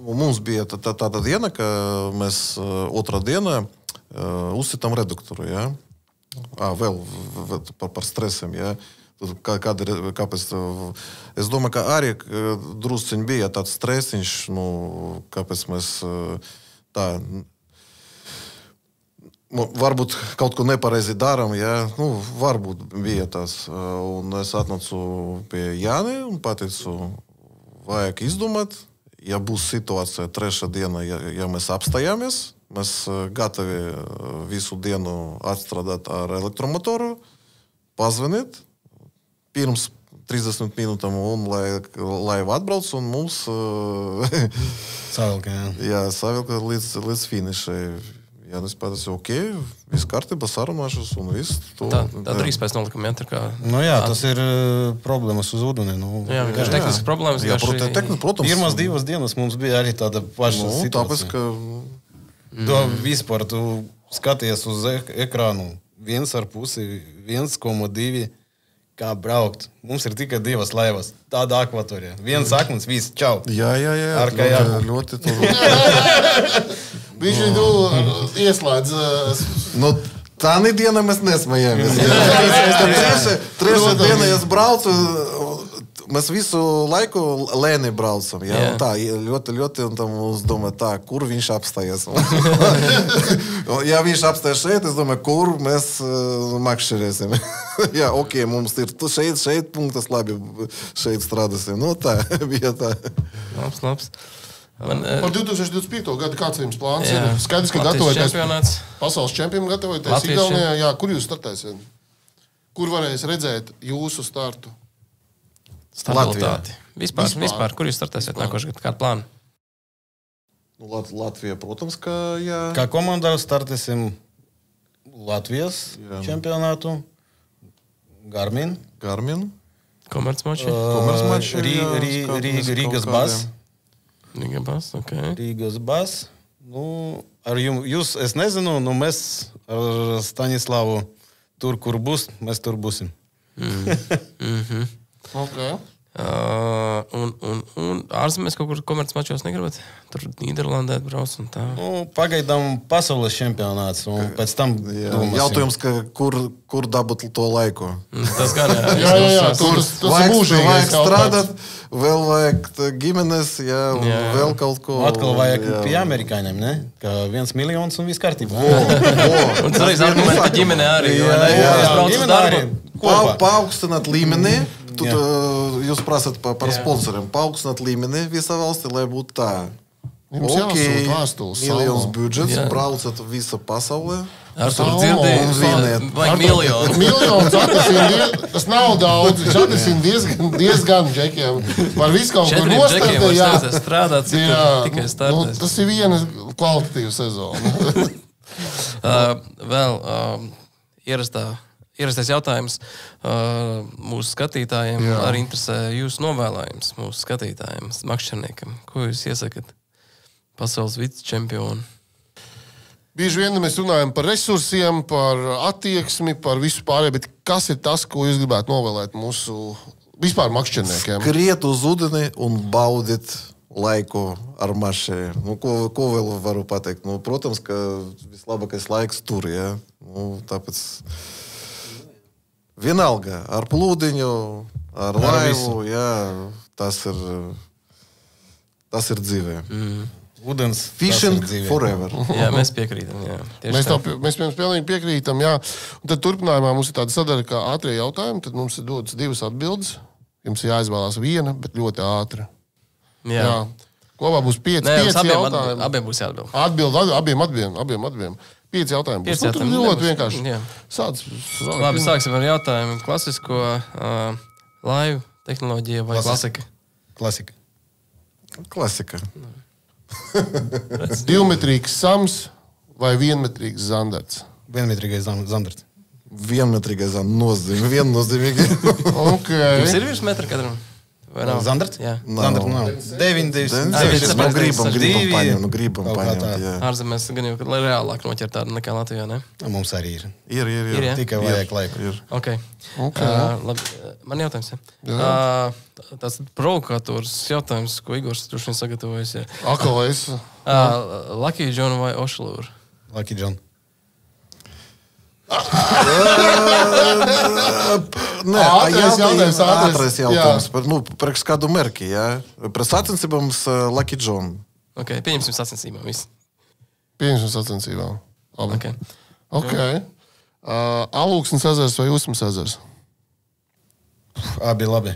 Speaker 3: mums bija tāda diena, ka mēs otrā dienā uzsitām redaktoru, jā. Vēl par stresiem, jā. Kāpēc? Es domāju, ka arī drusciņ bija tāds stresiņš, kāpēc mēs tā... Varbūt kaut ko nepareizi darām, jā. Varbūt bija tas. Un es atnācu pie Jāni un pateicu, vajag izdomāt, ja būs situācija 3. diena, ja mēs apstājāmies, mēs gatavi visu dienu atstrādāt ar elektromotoru, pazvanīt pirms 30 minūtēm un laiva atbrauc un mums savilka līdz finišai. Jā, es pateicu, ok, viss kārtībā, sarunāšos un viss.
Speaker 2: Tā drīz pēc nolikuma, jā,
Speaker 5: tas ir problēmas uz ūdeni.
Speaker 2: Jā, vienkārši tehniskas problēmas.
Speaker 3: Protams.
Speaker 5: Pirmās 2 dienas mums bija arī tāda paša situācija.
Speaker 3: Tāpēc, ka...
Speaker 5: Vispār tu skaties uz ekrānu 1,5, 1,2, kā braukt. Mums ir tikai 2 laivas. Tāda akvatorija. 1 akmens, viss, čau.
Speaker 3: Jā. Ļoti tur.
Speaker 4: Viņš viņu ieslēdz.
Speaker 3: Tā diena mēs nesmējāmies. Trešā diena es braucu, mēs visu laiku lēni braucam. Jā. Tā, ļoti, un tam mums domā tā, kur viņš apstājas. Ja viņš apstājas šeit, es domāju, kur mēs makšķerēsim. Jā, ok, mums ir šeit punktas, labi, šeit strādāsim. Tā, bija tā.
Speaker 2: Labs.
Speaker 4: Par 2025. gadu kāds jums plāns ir? Skaidrs, ka gatavojaties pasaules čempionam, gatavojaties Igaunijā. Jā, kur jūs startēsiet? Kur varēs redzēt jūsu startu?
Speaker 2: stabilitāti. Vispār, kur jūs startēsiet nākošajā gadā? Kādu plānu?
Speaker 3: Latvija, protams, ka jā.
Speaker 5: Kā komandā startēsim Latvijas čempionātu, Garmin.
Speaker 2: Komercmači?
Speaker 5: Rīgas Bas.
Speaker 2: Ok.
Speaker 5: Rīgas Bas. Nu, ar jūs, es nezinu, nu mēs ar Stanislavu tur, kur būs, mēs tur būsim.
Speaker 4: Okay.
Speaker 2: Un ārzemēs kaut kur komercmačos negribat? Tur Nīderlandē brauc un tā.
Speaker 5: Nu, pagaidām pasaules čempionāts, un pēc tam domāsim.
Speaker 3: Jautājums, kur dabūt to laiku?
Speaker 2: Tas gan
Speaker 4: Jā, tas ir mūžīgais
Speaker 3: vajag strādāt, vēl vajag ģimenes, vēl kaut ko.
Speaker 5: Atkal vajag pie amerikāņiem, ne? Ka 1 miljons un viss kārtībā.
Speaker 2: Un tas arī argumenti ģimene arī.
Speaker 5: Ģimene arī.
Speaker 3: Paaugstināt līmeni. Jūs prasat par sponsoriem. Paaugstināt līmeni visā valstī, lai būtu tā.
Speaker 4: Jums jāsūt vēstules.
Speaker 3: Miljons budžets, braucat visa pasaulē.
Speaker 2: Ar to dzirdēt, vajag miljonu.
Speaker 4: Miljons atrasim, tas nav daudz. Atrasim diezgan džekiem. Par visu kaut kur nostādē, jā.
Speaker 2: Strādāt, tikai startēs.
Speaker 4: Tas ir viena kvalitatīva sezona.
Speaker 2: Vēl ierastais jautājums mūsu skatītājiem. Arī interesē jūsu novēlējums mūsu skatītājiem, makšķerniekam. Ko jūs iesakat pasaules vicečempionu?
Speaker 4: Bieži vien mēs runājam par resursiem, par attieksmi, par visu pārējo, bet kas ir tas, ko jūs gribētu novēlēt mūsu vispār makšķerniekiem?
Speaker 3: Skriet uz ūdeni un baudīt laiku ar mašīnu. Nu, ko vēl varu pateikt? Nu, protams, ka vislabākais laiks tur, ja? Nu, tāpēc vienalga, ar plūdiņu, ar laivu, jā, tas ir dzīvē.
Speaker 5: Ūdens.
Speaker 3: Fishing forever.
Speaker 2: Jā, mēs piekrītam. Jā.
Speaker 4: Mēs pilnīgi piekrītam, jā. Un tad turpinājumā mums ir tāda sadaļa kā ātrie jautājumi, tad mums ir dotas 2 atbildes. Jums ir jāizvēlās viena, bet ļoti ātri. Jā. Kopā būs 5 jautājumi.
Speaker 2: Abiem būs jāatbild.
Speaker 4: Abiem. 5 jautājumi būs. Nu, tur ļoti vienkārši.
Speaker 2: Labi, sāksim ar jautājumu. Klasisko laivu tehnoloģija vai klasika?
Speaker 3: Klasika.
Speaker 4: Divmetrīgs sams vai vienmetrīgs zandarts?
Speaker 5: Vienmetrīgais zandarts.
Speaker 3: Vienmetrīgais zandarts. Viennozīmīgi.
Speaker 2: Jums ir virs metra katram?
Speaker 5: Zandarts?
Speaker 2: Jā.
Speaker 5: Zandarts nav.
Speaker 3: 9. Gribam paņemt.
Speaker 2: Ārzemēs gan jau reālāk noķert tādu nekā Latvijā, ne?
Speaker 5: Mums arī ir.
Speaker 3: Ir.
Speaker 5: Tikai vajag laiku.
Speaker 2: Ok. Labi, man jautājums. Tas provokators jautājums, ko Igors droši vien sagatavojas.
Speaker 4: Akalais.
Speaker 2: Lucky John vai Ošlūra?
Speaker 5: Lucky John.
Speaker 3: Ātrais jautājums. Priekš kādu merki, jā? Par sacensībām Lucky John.
Speaker 2: Ok, pieņemsim sacensībām.
Speaker 4: Pieņemsim sacensībām.
Speaker 2: Ok.
Speaker 4: Alūksnes ezers vai Usmas ezers?
Speaker 5: Abi labi.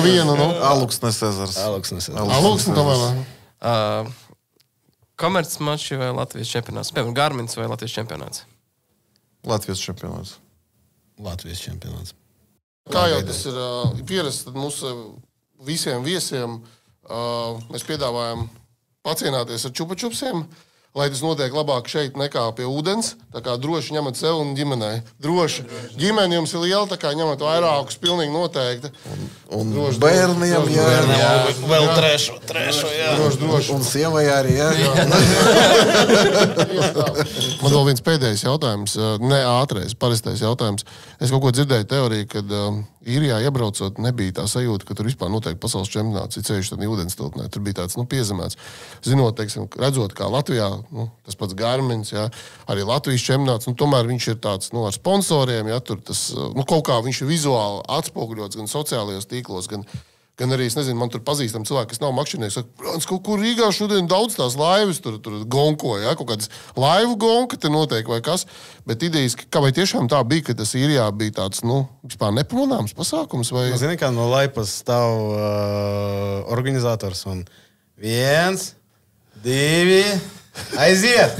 Speaker 4: Vienu.
Speaker 3: Alūksnes ezers.
Speaker 4: Alūksnes tomēr.
Speaker 2: Komercmači vai Latvijas čempionāts? Piemēram, Garmins vai Latvijas čempionāts?
Speaker 3: Latvijas čempionāts.
Speaker 4: Kā jau tas ir pierasts, tad mums visiem viesiem mēs piedāvājam pacienāties ar čupačupsiem, lai tas notiek labāk šeit nekā pie ūdens. Tā kā droši ņemat sev un ģimenei. Droši. Ģimene jums ir liela, tā kā ņemat vairākus, pilnīgi noteikti.
Speaker 3: Un bērniem, jā.
Speaker 5: Vēl trešo, jā.
Speaker 4: Droši.
Speaker 3: Un sievai arī, jā.
Speaker 4: Man vēl viens pēdējais jautājums, ne ātrais, parastais jautājums. Es kaut ko dzirdēju teoriju, kad Īrijā iebraucot nebija tā sajūta, ka tur vispār notiek pasaules čempionāts, ir ceļš tad ūdens tiltnē. Tur bija tāds, piezemēts. Zinot, teiksim, redzot, kā Latvijā, tas pats Garmins, jā, arī Latvijas čempionāts, tomēr viņš ir tāds, ar sponsoriem, jā, tur tas, kaut kā viņš ir vizuāli atspoguļots gan sociālajos tīklos, gan arī, es nezinu, man tur pazīstam cilvēki, kas nav makšķernieki, saka, Brāns, kaut kur Rīgā šodien daudz tās laivas tur gonkoja, ja? Kaut kādas laivu gonka te notiek vai kas, bet idejas, kā vai tiešām tā bija, ka tas Īrijā bija tāds, vispār nepamanāms pasākums, vai?
Speaker 5: Zini, kā no laipas stāv organizators un 1, 2, Aiziet!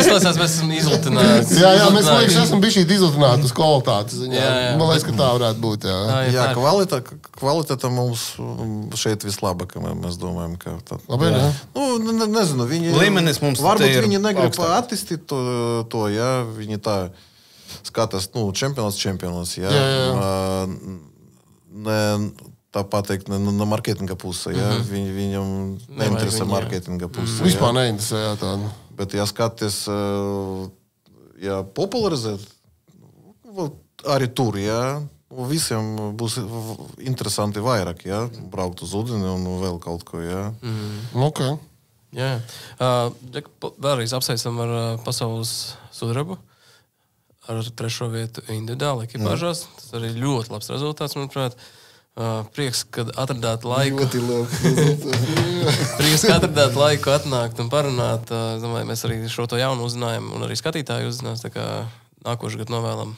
Speaker 2: Izklausās, mēs esam izlutināti.
Speaker 4: Jā, mēs liekas, esam bišķi izlutināti uz kvalitātes. Man liekas, ka tā varētu būt.
Speaker 3: Jā, kvalitāte mums šeit vislabākā, mēs domājam, ka tā.
Speaker 4: Labi, jā.
Speaker 3: Nu, nezinu, viņi...
Speaker 5: Līmenis mums
Speaker 3: varbūt viņi negrib attīstīt to, jā, viņi tā skatās, čempionāts, jā. Tā pateikt, no marketinga puse, jā. Viņam neinteresē marketinga puse.
Speaker 4: Vispār neinteresē, jā, tādu.
Speaker 3: Bet, ja skaties, ja popularizēt, arī tur, jā, visiem būs interesanti vairāk, jā, braukt uz ūdeni un vēl kaut ko, jā.
Speaker 4: Ok.
Speaker 2: Jā. Vēlreiz apsveicam ar pasaules sudrabu, ar 3. vietu individuāli ekipāžās. Tas arī ļoti labs rezultāts, manuprāt. Prieks, kad atradāt laiku. Prieks, ka atradāt laiku atnākt un parunāt. Domāju, mēs arī šo to jaunu uzzinājām un arī skatītāji uzzinās. Tā kā nākošu gadu novēlam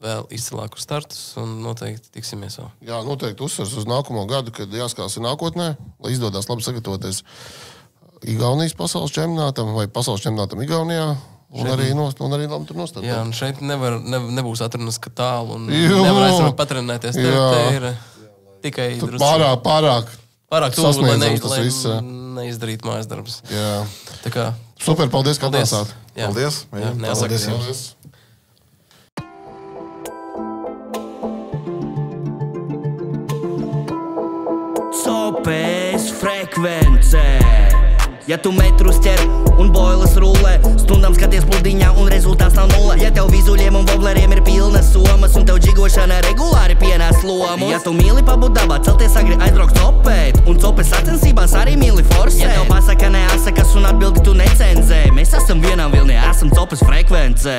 Speaker 2: vēl izcilākus startus un noteikti tiksimies vēl.
Speaker 4: Jā, noteikti uzsvers uz nākamo gadu, kad jāskatās nākotnē, lai izdodas labi sagatavoties Igaunijas pasaules čempionātam vai pasaules čempionātam Igaunijā. Un arī labi tur nostāt.
Speaker 2: Jā, un šeit nebūs atrunas, ka tālu un nevarēsim patrenēties. Te ir tikai
Speaker 4: pārāk
Speaker 2: tuvu, lai neizdarītu mājas darbus.
Speaker 4: Jā.
Speaker 2: Tā kā
Speaker 4: super, paldies, ka atnācāt.
Speaker 3: Paldies.
Speaker 2: Jā, neatsakaties jums.
Speaker 1: Sopes frekvence. Ja tu metrus ķer un boilas rullē, stundām skaties pludiņā un rezultāts nav nulle. Ja tev vizuļiem un vobleriem ir pilnas somas un tev džigošana regulāri pienās lomus. Ja tu mīli pabūt dabā, celties agri aizbraukt copēt un copes sacensībās arī mīli forsēt. Ja tev pasaka neasakas un atbildi tu necenzē, mēs esam vienā vilnī, esam copes frekvencē.